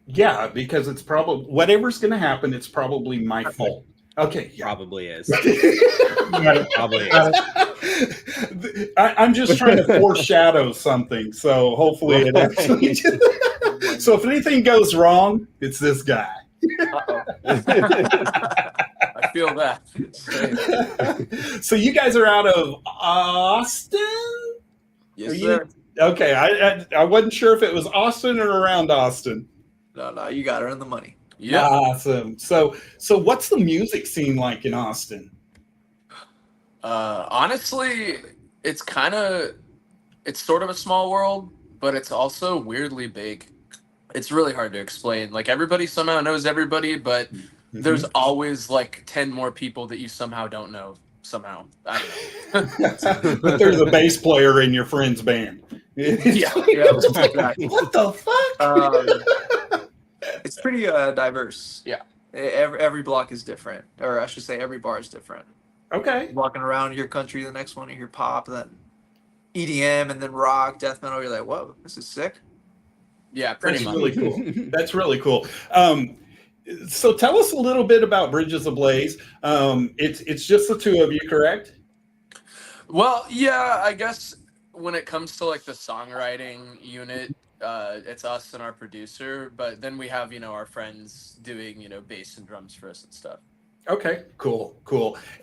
Yeah, because it's probably whatever's going to happen. It's probably my fault. Okay, yeah.
Probably is.
Got it.
Probably
Got
is.
it.
I'm just trying to foreshadow something, so hopefully it actually. So if anything goes wrong, it's this guy.
Uh-oh. I feel that.
So you guys are out of Austin?
Yes,
Are you-
sir.
Okay, I wasn't sure if it was Austin or around Austin.
No, you got her on the money.
Yeah.
Awesome. So what's the music scene like in Austin?
Honestly, it's sort of a small world, but it's also weirdly big. It's really hard to explain. Like everybody somehow knows everybody, but there's always like 10 more people that you somehow don't know somehow. I don't know.
But there's a bass player in your friend's band.
Yeah, exactly.
What the fuck?
It's pretty diverse.
Yeah.
Every block is different, or I should say, every bar is different.
Okay.
Walking around your country, the next one you hear pop, then EDM, and then rock, death metal. You're like, whoa, this is sick.
Yeah, pretty
That's
much.
really cool. That's really cool. So tell us a little bit about Bridges Ablaze. It's just the two of you, correct?
Well, yeah, I guess when it comes to like the songwriting unit, it's us and our producer, but then we have, our friends doing, bass and drums for us and stuff.
Okay, cool.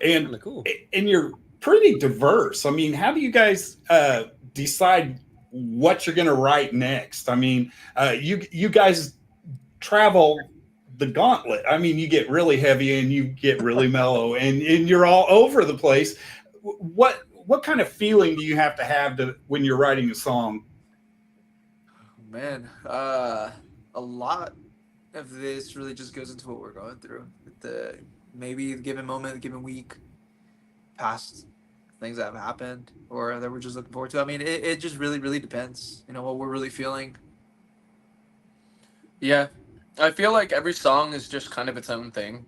And
Kinda cool.
and you're pretty diverse. I mean, how do you guys decide what you're going to write next? I mean, you guys travel the gauntlet. I mean, you get really heavy and you get really mellow, and you're all over the place. What kind of feeling do you have to when you're writing a song?
Man, a lot of this really just goes into what we're going through. Maybe the given moment, the given week, past things that have happened or that we're just looking forward to. I mean, it just really, really depends, what we're really feeling.
Yeah, I feel like every song is just kind of its own thing.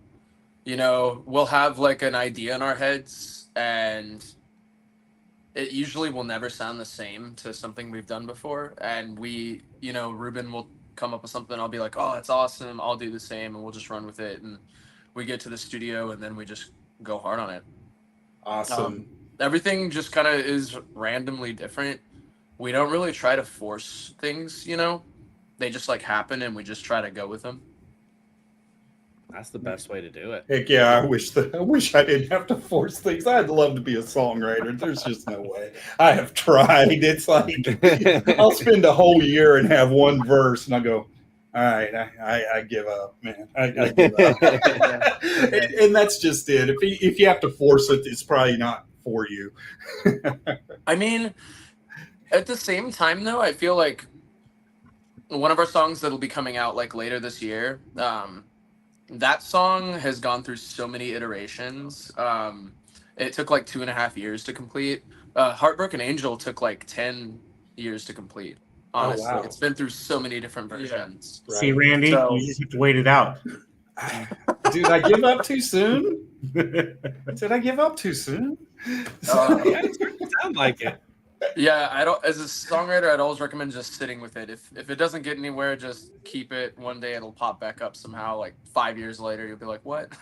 We'll have like an idea in our heads, and it usually will never sound the same to something we've done before. And Ruben will come up with something. I'll be like, oh, that's awesome. I'll do the same, and we'll just run with it. And we get to the studio, and then we just go hard on it.
Awesome.
Everything just kind of is randomly different. We don't really try to force things, They just like happen, and we just try to go with them.
That's the best way to do it.
Heck yeah, I wish I didn't have to force things. I'd love to be a songwriter. There's just no way. I have tried. It's like I'll spend a whole year and have one verse, and I go, all right, I give up, man. I give up. and that's just it. If you have to force it, it's probably not for you.
I mean, at the same time, though, I feel like one of our songs that'll be coming out like later this year. That song has gone through so many iterations. It took like 2.5 years to complete. Heartbroken Angel took like 10 years to complete. Honestly,
wow.
It's been through so many different versions.
See, Randy,
So-
you just have to wait it out.
Did I give up too soon? Did I give up too soon?
Yeah, it sound like it.
Yeah, I don't. As a songwriter, I'd always recommend just sitting with it. If it doesn't get anywhere, just keep it. One day it'll pop back up somehow. Like 5 years later, you'll be like, "What?"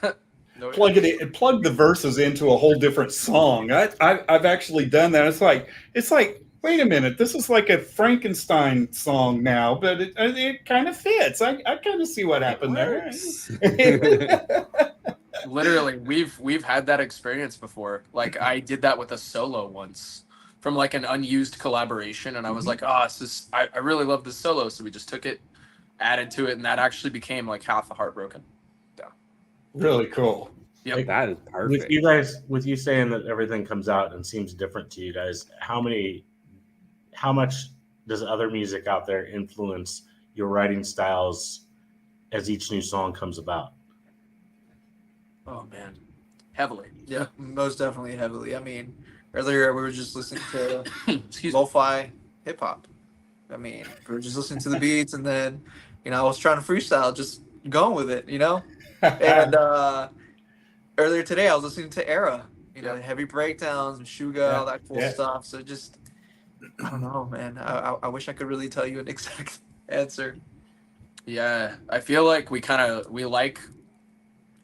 No,
Plug it in, plug the verses into a whole different song. I've actually done that. It's like wait a minute, this is like a Frankenstein song now, but it kind of fits. I kind of see what happened there.
Literally, we've had that experience before. Like I did that with a solo once from like an unused collaboration, and I was like, "Oh, I really love this solo," so we just took it, added to it, and that actually became like half a Heartbroken.
Really cool.
Yep.
That is perfect.
With you saying that everything comes out and seems different to you guys, how much does other music out there influence your writing styles as each new song comes about?
Oh man, heavily.
Yeah, most definitely heavily. I mean, earlier we were just listening to
Excuse me.
lo-fi hip hop. I mean, we were just listening to the beats, and then, I was trying to freestyle, just going with it, And earlier today, I was listening to Era, heavy breakdowns and Suga, all that cool stuff. So just, I don't know, man. I wish I could really tell you an exact answer.
Yeah, I feel like we like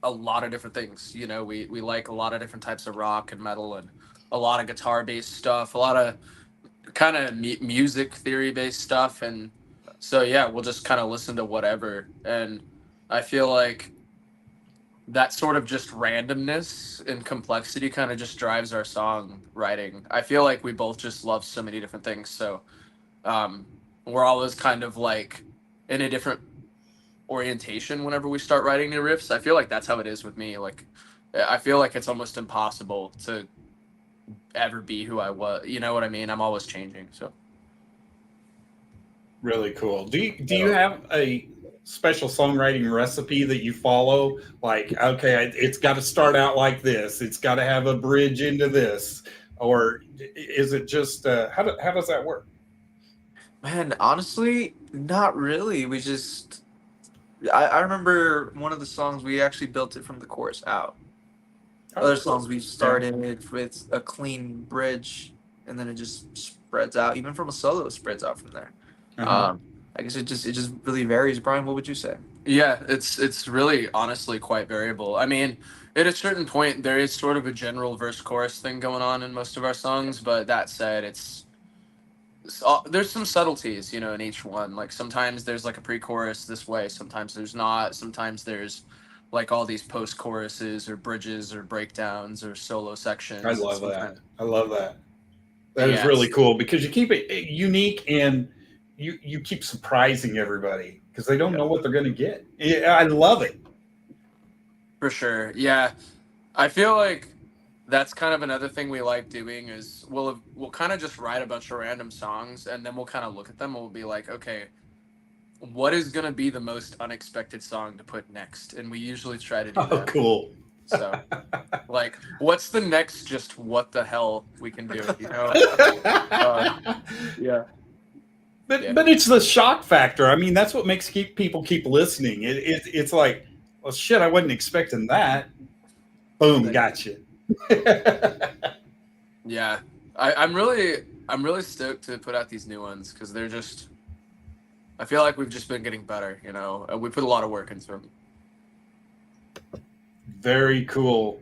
a lot of different things. We like a lot of different types of rock and metal and a lot of guitar-based stuff, a lot of kind of music theory-based stuff. And so, yeah, we'll just kind of listen to whatever. And I feel like that sort of just randomness and complexity kind of just drives our song writing. I feel like we both just love so many different things. So we're always kind of like in a different orientation whenever we start writing new riffs. I feel like that's how it is with me. Like, I feel like it's almost impossible to ever be who I was. You know what I mean? I'm always changing. So
Really cool. Do you have a special songwriting recipe that you follow? Like, okay, it's got to start out like this. It's got to have a bridge into this, or is it just how does that work?
Man, honestly, not really. We just, I remember one of the songs, we actually built it from the chorus out. Other songs we started with a clean bridge, and then it just spreads out. Even from a solo, it spreads out from there. I guess it just really varies. Brian, what would you say?
yeah, it's really honestly quite variable. I mean, at a certain point, there is sort of a general verse chorus thing going on in most of our songs. But that said, there's some subtleties, in each one. Like sometimes there's like a pre-chorus this way, sometimes there's not. Sometimes there's like all these post-choruses or bridges or breakdowns or solo sections.
I love that. That is
Yes.
really cool because you keep it unique and you keep surprising everybody because they don't know what they're going to get. Yeah, I love it.
For sure. Yeah. I feel like that's kind of another thing we like doing is we'll kind of just write a bunch of random songs and then we'll kind of look at them and we'll be like, okay, what is going to be the most unexpected song to put next? And we usually try to do
Oh,
that.
cool.
So, like, what's the next just what the hell we can do, Yeah.
But it's the shock factor. I mean, that's what makes people keep listening. It's like, well, shit, I wasn't expecting that. Boom, gotcha.
Yeah. I'm really stoked to put out these new ones because they're just, I feel like we've just been getting better, we put a lot of work into them.
Very cool.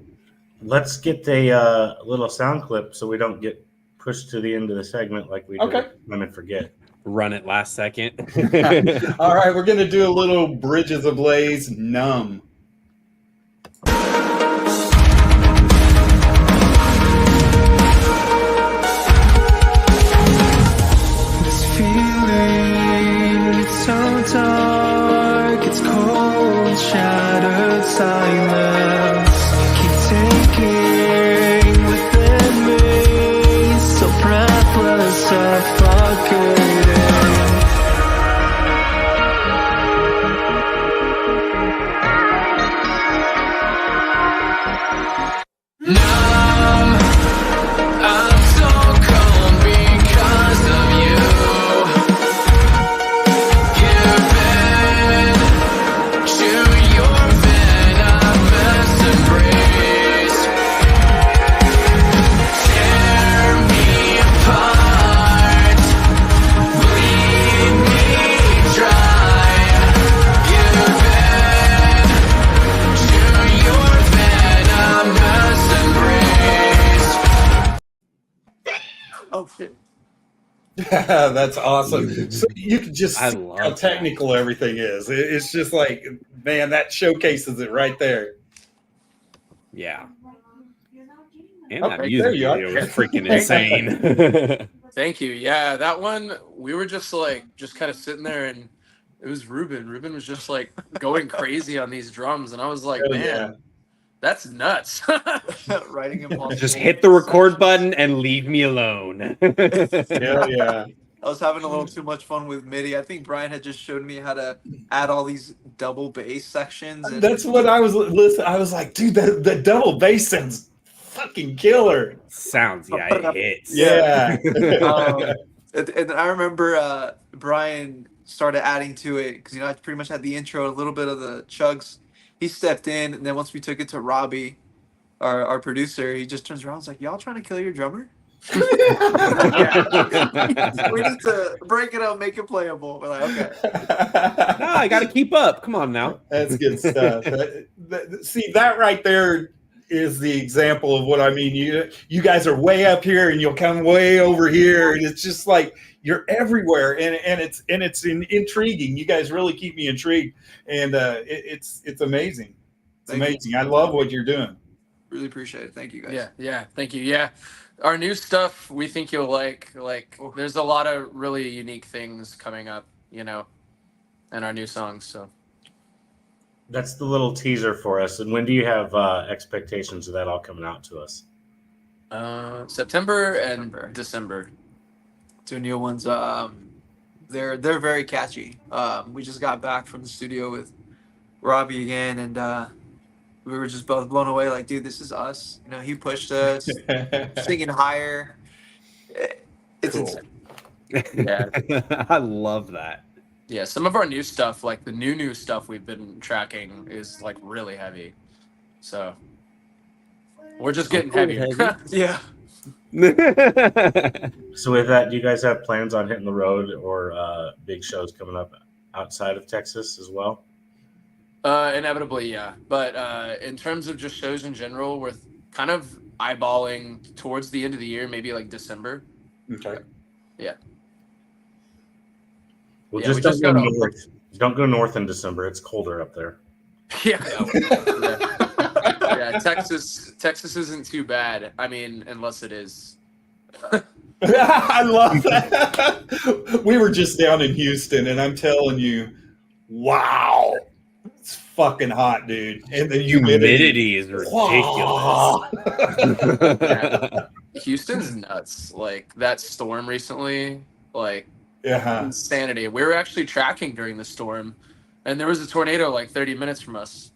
Let's get a little sound clip so we don't get pushed to the end of the segment like we did
Okay.
and forget.
Run it last second.
All right, we're going to do a little Bridges Ablaze Numb.
This feeling, it's so dark, it's cold, shattered silence. Keep taking within me, so breathless, suffocating.
That's awesome. So you can just
I
see
love
how
that.
technical everything is. It's just like, man, that showcases it right there.
Yeah. And
Oh,
that
there
music
you are.
video was freaking insane.
Thank you. Yeah, that one we were just kind of sitting there, and it was Ruben. Ruben was just like going crazy on these drums, and I was like,
Hell
man,
yeah.
that's nuts.
Writing impossible.
Just hit the record
sections.
button and leave me alone.
Hell yeah.
I was having a little too much fun with MIDI. I think Brian had just showed me how to add all these double bass sections. And
That's what I was listening. I was like, dude, the double bass sounds fucking killer.
Sounds, yeah, it hits.
Yeah.
and I remember Brian started adding to it because I pretty much had the intro, a little bit of the chugs. He stepped in, and then once we took it to Robbie, our producer, he just turns around and was like, "Y'all trying to kill your drummer?" We need to break it up, make it playable. We're like, okay.
No, I got to keep up. Come on now.
That's good stuff. See, that right there is the example of what I mean. You guys are way up here, and you'll come way over here, and it's just like you're everywhere, and it's intriguing. You guys really keep me intrigued, and it's amazing. It's amazing. I love what you're doing.
Really appreciate it. Thank you, guys.
Yeah, thank you. Yeah, our new stuff we think you'll like. There's a lot of really unique things coming up, and our new songs. So
That's the little teaser for us. And when do you have expectations of that all coming out to us?
September and December.
Two new ones. They're very catchy. We just got back from the studio with Robbie again, and we were just both blown away. Like, dude, this is us. He pushed us, singing higher. It's
Cool.
insane.
Yeah,
I love that.
yeah. Some of our new stuff, like the new stuff we've been tracking, is like really heavy. So we're just getting heavier.
Yeah.
So with that, do you guys have plans on hitting the road or big shows coming up outside of Texas as well?
Inevitably, yeah. But in terms of just shows in general, we're kind of eyeballing towards the end of the year, maybe like December.
Okay.
Well,
Yeah,
just
we
don't
just
go
got
north. Don't go north in December. It's colder up there.
Yeah. Yeah. Texas isn't too bad. I mean, unless it is.
I love that. We were just down in Houston, and I'm telling you, wow, it's fucking hot, dude. And the humidity
Humidity is ridiculous.
Yeah. Houston's nuts. Like that storm recently, like
Yeah.
insanity. We were actually tracking during the storm, and there was a tornado like 30 minutes from us.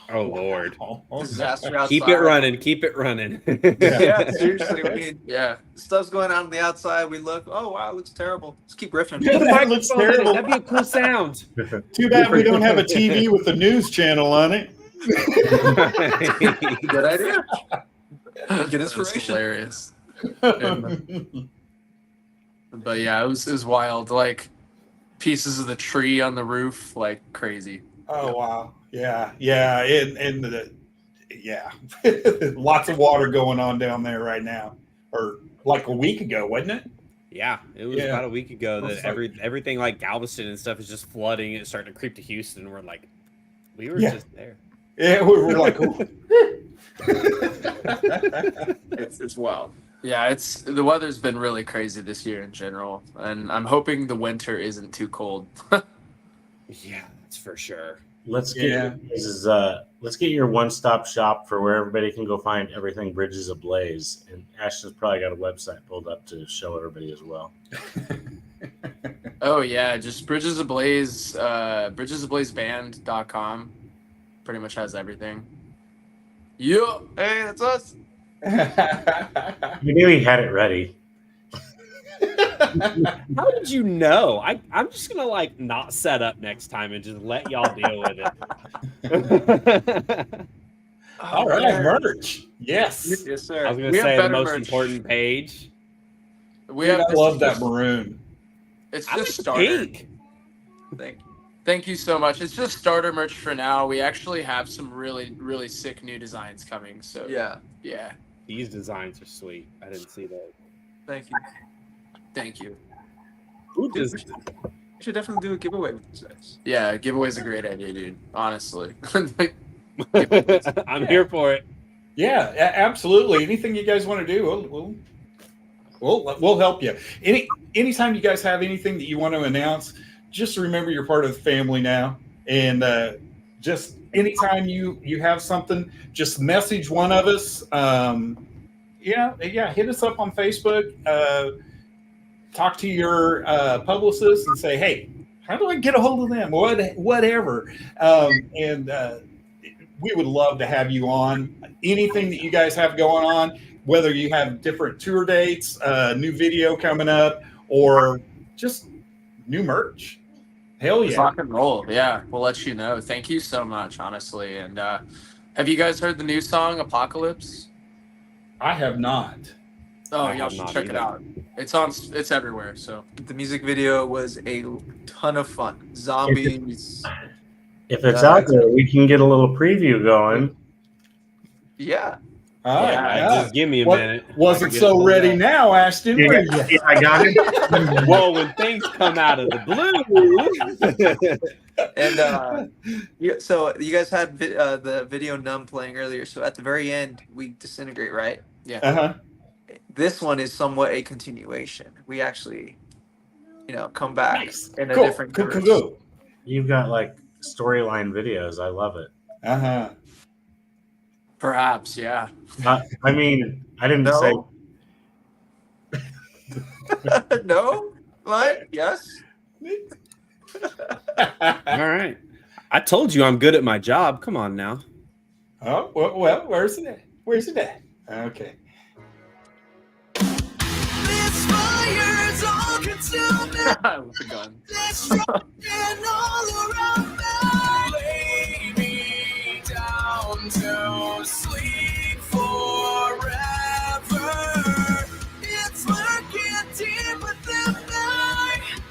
Oh Lord.
Disaster outside.
Keep it running. Keep it running.
Yeah, seriously.
Yeah.
Stuff's going on the outside. We look, oh, wow, it looks terrible. Let's keep riffing.
Yeah, that looks terrible.
That'd be a cool sound.
Too bad we don't have a TV with the news channel on it.
Good idea. Get
That's
inspiration.
hilarious. But yeah, it was wild. Like pieces of the tree on the roof, like crazy.
Oh wow. Yeah. Lots of water going on down there right now. Or like a week ago, wasn't it?
Yeah, it was about a week ago that everything like Galveston and stuff is just flooding. It's starting to creep to Houston. We're like, we were just there.
Yeah, we're like,
It's wild. Yeah, the weather's been really crazy this year in general, and I'm hoping the winter isn't too cold.
Yeah, that's for sure.
Let's get let's get your one-stop shop for where everybody can go find everything Bridges Ablaze. And Ashton's probably got a website pulled up to show everybody as well.
Oh yeah, just Bridges Ablaze, bridgesAblazeBand.com. Pretty much has everything. Yeah,
Hey, that's us.
We knew he had it ready.
How did you know? I'm just gonna like not set up next time and just let y'all deal with it.
all right, merch. Yes.
Yes, sir.
I was gonna
We have
say the
better
most
merch.
important page.
we
Dude,
have.
I love that maroon.
It's
I
just
like
starter.
pink.
Thank you so much. It's just starter merch for now. We actually have some really, really sick new designs coming. So
Yeah.
yeah.
These designs are sweet. I didn't see that.
Thank you.
Thank you.
Who
Dude,
just-
we should definitely do a giveaway with these guys.
Yeah, giveaway's a great idea, dude. Honestly.
I'm here for it.
Yeah, absolutely. Anything you guys want to do, we'll help you. Anytime you guys have anything that you want to announce, just remember you're part of the family now. And just anytime you have something, just message one of us. Hit us up on Facebook. Talk to your publicist and say, hey, how do I get a hold of them? Whatever. We would love to have you on. Anything that you guys have going on, whether you have different tour dates, new video coming up, or just new merch. Hell yeah.
Rock and roll. Yeah, we'll let you know. Thank you so much, honestly. And have you guys heard the new song Apocalypse?
I have not.
Oh,
I
y'all
have
should
not
check it
either.
out. It's everywhere. So
The music video was a ton of fun. Zombies.
If it's out there, we can get a little preview going.
Yeah.
Just give me a minute.
Wasn't
I can
so
get
ready
some
now, Ashton.
Yeah,
Were you?
yeah, I got it.
down. Well, when things come out of the blue.
And so you guys had the video Numb playing earlier. So at the very end, we disintegrate, right?
yeah.
Uh-huh.
This one is somewhat a continuation. We actually, come back
Nice.
in a
Cool.
different
Cool.
verse.
Cool.
You've got like storyline videos. I love it.
Uh-huh.
Perhaps, yeah.
I mean, I didn't say.
No. No? What? Yes?
All right. I told you I'm good at my job. Come on now.
Oh, well, where's it at? Where's it at? Okay.
This fire's all consuming,
I love the gun.
destruction all around me. Lay me down to sleep forever. It's lurking deep within me,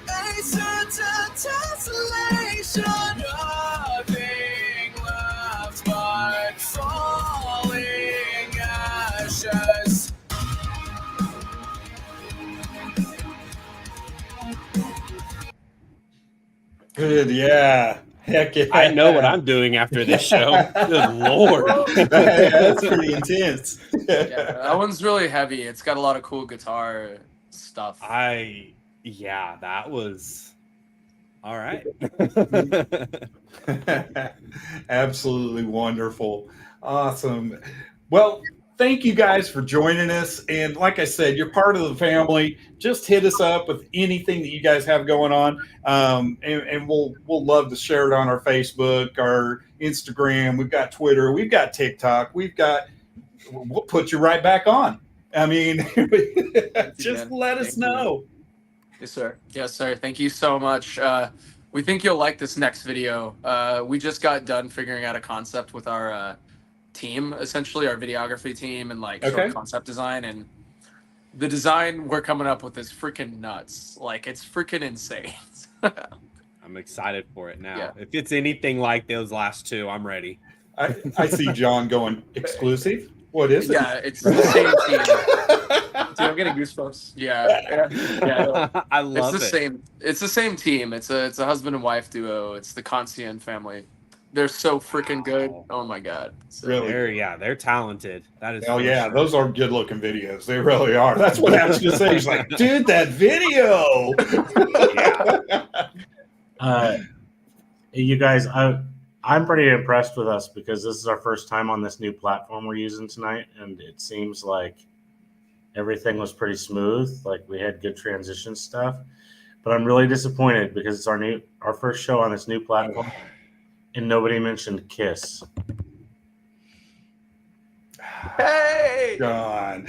a certain desolation. Nothing left but falling ashes.
Good, yeah. Heck yeah.
I know what I'm doing after this show. Good Lord.
That's pretty intense.
Yeah, that one's really heavy. It's got a lot of cool guitar stuff.
That was all right.
Absolutely wonderful. Awesome. Well, thank you guys for joining us. And like I said, you're part of the family. Just hit us up with anything that you guys have going on. And we'll love to share it on our Facebook, our Instagram. We've got Twitter. We've got TikTok. We'll put you right back on. I mean, just let us know.
Yes, sir.
Yes, sir. Thank you so much. We think you'll like this next video. We just got done figuring out a concept with our team, essentially our videography team, and
Okay.
concept design. And the design we're coming up with is freaking nuts. Like, it's freaking insane.
I'm excited for it now.
Yeah.
If it's anything like those last two, I'm ready.
I see John going, exclusive? What is it?
Yeah, it's the same team.
Dude, I'm getting goosebumps.
Yeah.
I love
It's the
it.
same. It's the same team. It's a husband and wife duo. It's the Conscien family. They're so freaking good. Oh my god. So,
Really?
They're talented. That is.
Oh
for
yeah,
sure.
those are good looking videos. They really are. That's what I was gonna say. He's like, dude, that video.
You guys, I'm pretty impressed with us because this is our first time on this new platform we're using tonight, and it seems like everything was pretty smooth. Like we had good transition stuff, but I'm really disappointed because it's our first show on this new platform, and nobody mentioned Kiss.
Hey!
God.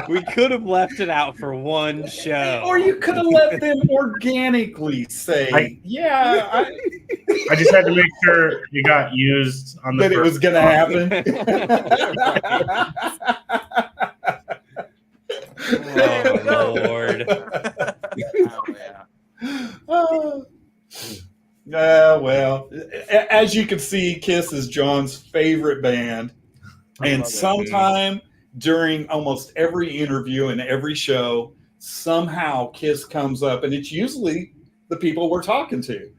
We could have left it out for one show.
Or you could have let them organically say, I
I just had to make sure you got used on the
that it was going to happen.
Oh Lord.
oh,
yeah. Well, as you can see, Kiss is John's favorite band. And sometime during almost every interview and every show, somehow Kiss comes up, and it's usually the people we're talking to.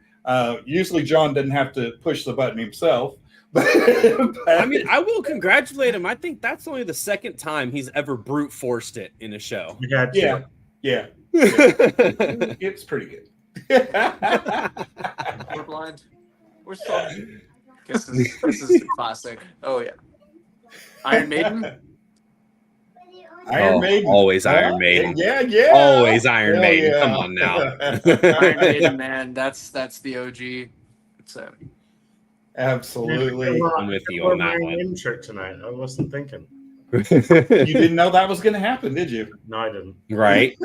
Usually John doesn't have to push the button himself.
I mean, I will congratulate him. I think that's only the second time he's ever brute forced it in a show.
Yeah. It's pretty good.
We're blind. We're still. This is classic. Oh yeah. Iron Maiden.
Iron Maiden.
Always Iron Maiden.
Yeah.
Always Iron
Hell
Maiden.
yeah.
Come on now.
Iron Maiden, man. That's the OG. It's
Absolutely.
I'm with you on that one.
Shirt tonight. I wasn't thinking.
You didn't know that was going to happen, did you?
No, I didn't.
Right.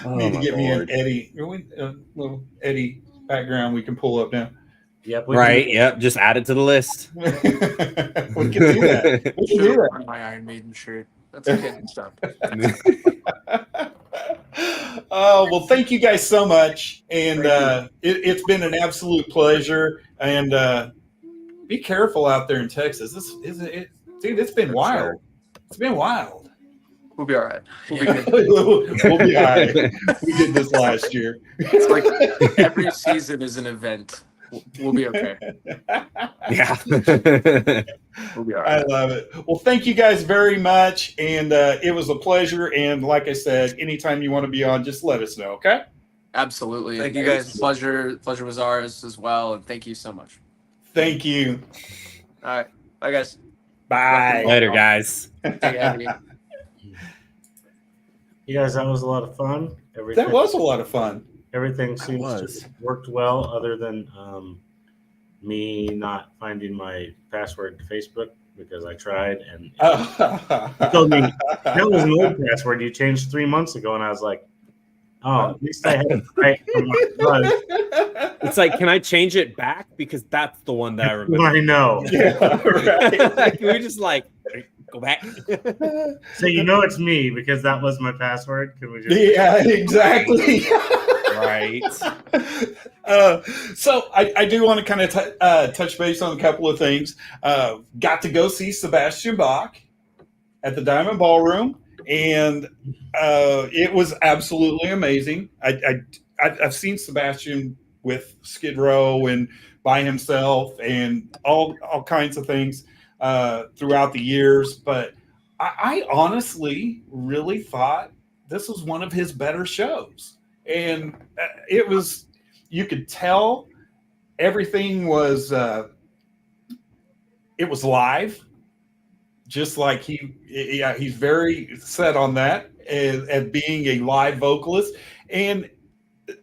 Need to get me an Eddie, little Eddie background we can pull up now.
Yep.
Yep. Just add it to the list.
We can do that. We can do that.
on my Iron Maiden shirt. That's okay. Stuff.
Oh, well, thank you guys so much. And it's been an absolute pleasure. And be careful out there in Texas. Dude, it's been wild. It's been wild.
We'll be all right. We'll be good.
We'll be all right. We did this last year.
It's like every season is an event. We'll be okay.
Yeah.
We'll be all
I
right.
love it. Well, thank you guys very much. And it was a pleasure. And like I said, anytime you want to be on, just let us know, okay?
Absolutely.
Thank you,
It was
guys.
a pleasure. Pleasure was ours as well. And thank you so much.
Thank you.
All right. Bye, guys.
Bye.
Later, guys.
Take care.
You guys, that was a lot of fun.
That was a lot of fun.
Everything seems to have worked well, other than me not finding my password to Facebook because I tried and it told me that was an old password you changed 3 months ago, and I was like, oh, at least I had it right from what it was.
It's like, can I change it back? Because that's the one that I remember.
I know.
Yeah, right.
Can we just like go back?
So you know it's me because that was my password. Can we just?
Yeah, exactly.
Right.
So I do want to kind of touch base on a couple of things. Got to go see Sebastian Bach at the Diamond Ballroom, and it was absolutely amazing. I've seen Sebastian with Skid Row and by himself and all kinds of things throughout the years, but I honestly really thought this was one of his better shows. And it was, you could tell everything was, it was live, just like he's very set on that as being a live vocalist. And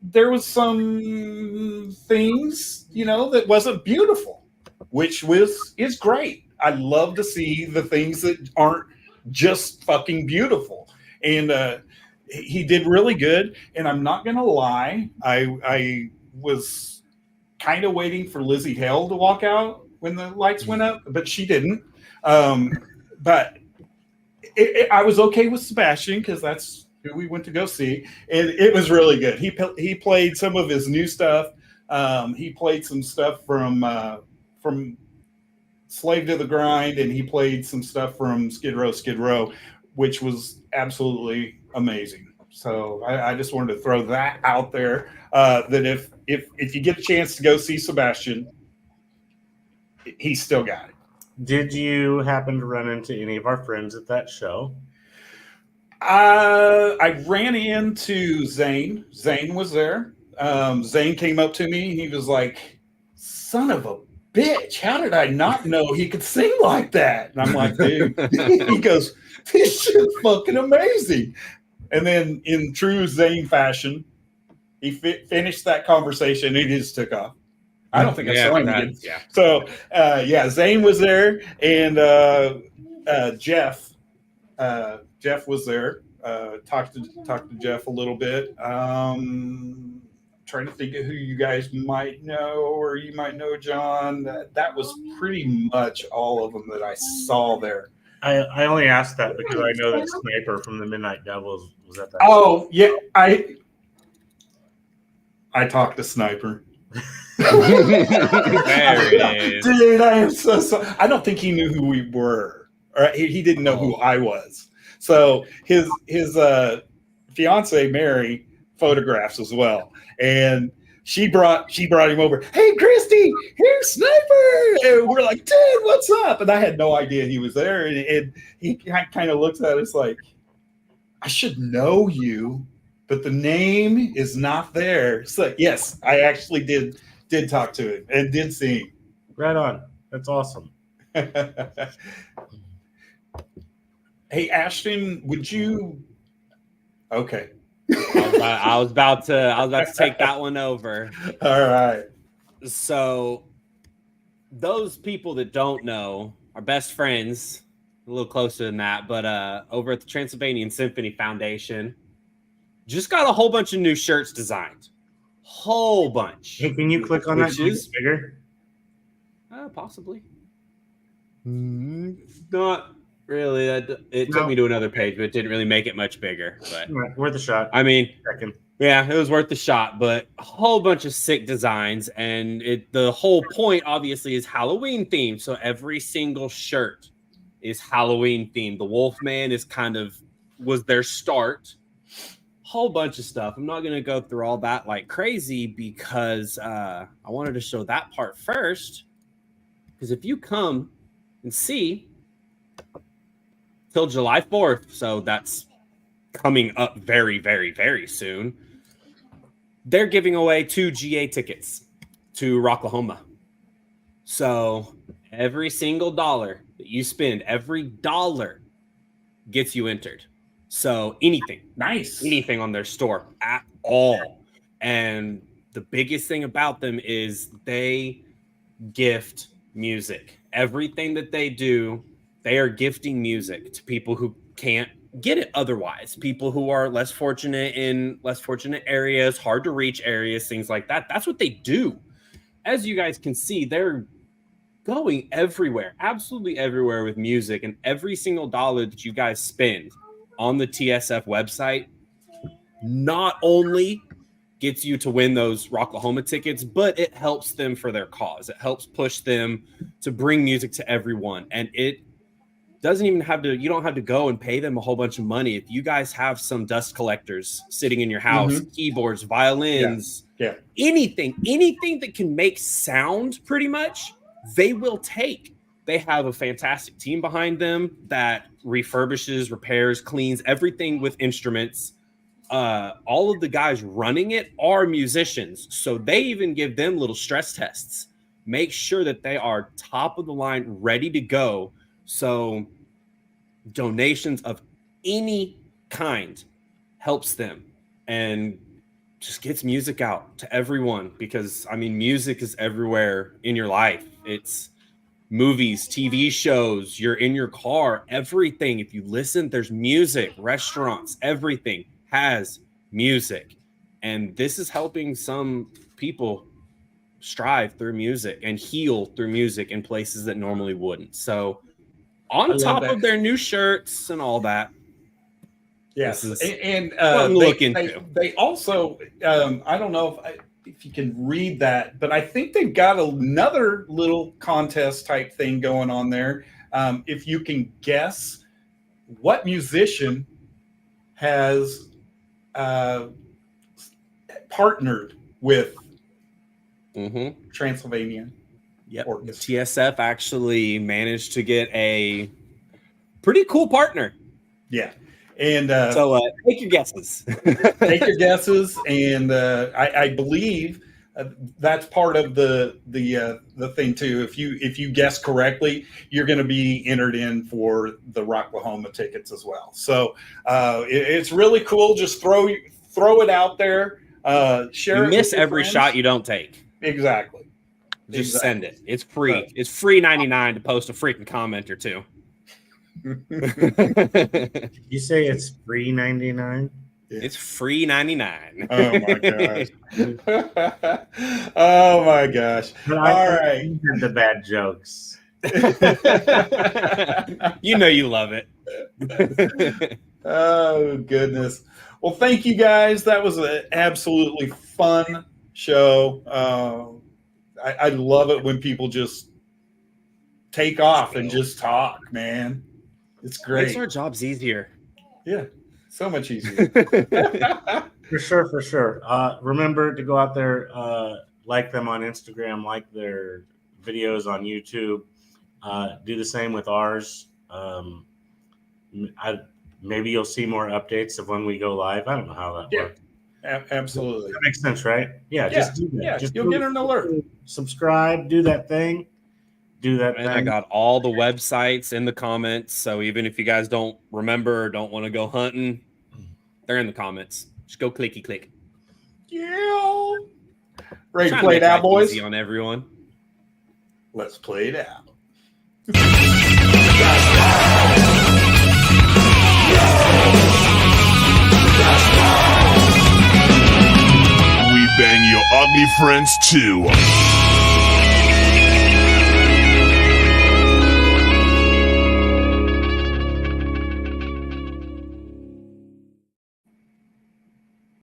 there was some things, that wasn't beautiful, which is great. I love to see the things that aren't just fucking beautiful. And, he did really good, and I'm not gonna lie. I was kind of waiting for Lizzie Hale to walk out when the lights went up, but she didn't. But I was okay with Sebastian because that's who we went to go see, and it was really good. He played some of his new stuff. He played some stuff from Slave to the Grind, and he played some stuff from Skid Row, which was absolutely amazing. So I just wanted to throw that out there, that if you get a chance to go see Sebastian, he's still got it.
Did you happen to run into any of our friends at that show?
I ran into Zane. Zane was there. Zane came up to me. He was like, "Son of a bitch, how did I not know he could sing like that?" And I'm like, "Dude," he goes, "This shit's fucking amazing." And then in true Zane fashion, he finished that conversation and he just took off. I don't think I saw him again.
Yeah.
So, Zane was there, and Jeff was there. Talked to Jeff a little bit. Trying to think of who you guys might know, or you might know John. That was pretty much all of them that I saw there.
I only asked that because I know that Sniper from the Midnight Devils was at that.
Oh, yeah. I talked to Sniper.
There it is.
Dude, I am so sorry. I don't think he knew who we were, or he didn't know who I was. So his fiance Mary photographs as well, and she brought him over. Hey, Christy, here's Sniper, and we're like, dude, what's up? And I had no idea he was there, and he kind of looks at us like, I should know you, but the name is not there. So yes, I actually did talk to him and did see him.
Right on. That's awesome.
Hey, Ashton, would you? Okay.
I was about to take that one over.
All right.
So those people that don't know are best friends, a little closer than that, but over at the Transylvanian Symphony Foundation, just got a whole bunch of new shirts designed. Whole bunch.
Hey, can you click on that?
Which is
Bigger?
possibly. Not really. It took me to another page, but it didn't really make it much bigger. But
Right, worth a shot.
I mean,
Second.
yeah, it was worth the shot. But a whole bunch of sick designs, and the whole point obviously is Halloween themed. So every single shirt is Halloween themed. The Wolfman was their start. Whole bunch of stuff. I'm not going to go through all that like crazy because I wanted to show that part first. Because if you come and see till July 4th, so that's coming up very, very, very soon, they're giving away 2 GA tickets to Rocklahoma. So every single dollar that you spend, every dollar gets you entered. So anything on their store at all. And the biggest thing about them is they gift music. Everything that they do, they are gifting music to people who can't get it otherwise. People who are less fortunate in less fortunate areas, hard to reach areas, things like that. That's what they do. As you guys can see, they're going everywhere, absolutely everywhere with music. And every single dollar that you guys spend on the TSF website not only gets you to win those Rocklahoma tickets, but it helps them for their cause. It helps push them to bring music to everyone. And it doesn't even you don't have to go and pay them a whole bunch of money. If you guys have some dust collectors sitting in your house, keyboards, violins, anything that can make sound, pretty much, they will take. They have a fantastic team behind them that refurbishes, repairs, cleans everything with instruments. All of the guys running it are musicians, so they even give them little stress tests. Make sure that they are top of the line, ready to go. So donations of any kind helps them and just gets music out to everyone, because I mean, music is everywhere in your life. It's movies, TV shows, you're in your car, everything. If you listen, there's music, restaurants, everything has music. And this is helping some people strive through music and heal through music in places that normally wouldn't. So on top of their new shirts and all that.
Yes. And they also, I don't know if you can read that, but I think they've got another little contest type thing going on there. If you can guess what musician has partnered with Transylvania.
Yep. TSF actually managed to get a pretty cool partner.
Yeah. And
so take your guesses.
Take your guesses, and I believe that's part of the thing too. If you guess correctly, you're going to be entered in for the Rocklahoma tickets as well. So it's really cool. Just throw it out there. Share.
You miss every shot you don't take.
Exactly.
Just send it. It's free. It's free 99 to post a freaking comment or two.
You say it's free 99?
Yeah. It's free 99.
Oh my gosh. Oh my gosh. All right.
The bad jokes.
You know you love it.
Oh goodness. Well, thank you guys. That was an absolutely fun show. I love it when people just take off and just talk, man. It's great.
Makes our jobs easier.
Yeah, so much easier.
For sure. Remember to go out there, like them on Instagram, like their videos on YouTube. Do the same with ours. Maybe you'll see more updates of when we go live. I don't know how that works.
Absolutely.
That makes sense, right? Yeah, just do that.
Yeah,
Just
you'll get an alert.
Subscribe, do that thing.
And I got all the websites in the comments. So even if you guys don't remember or don't want to go hunting, they're in the comments. Just go clicky click.
Yeah. Ready to
Trying
play it
make
out,
life
boys?
easy on everyone.
Let's play it out.
We bang your ugly friends too.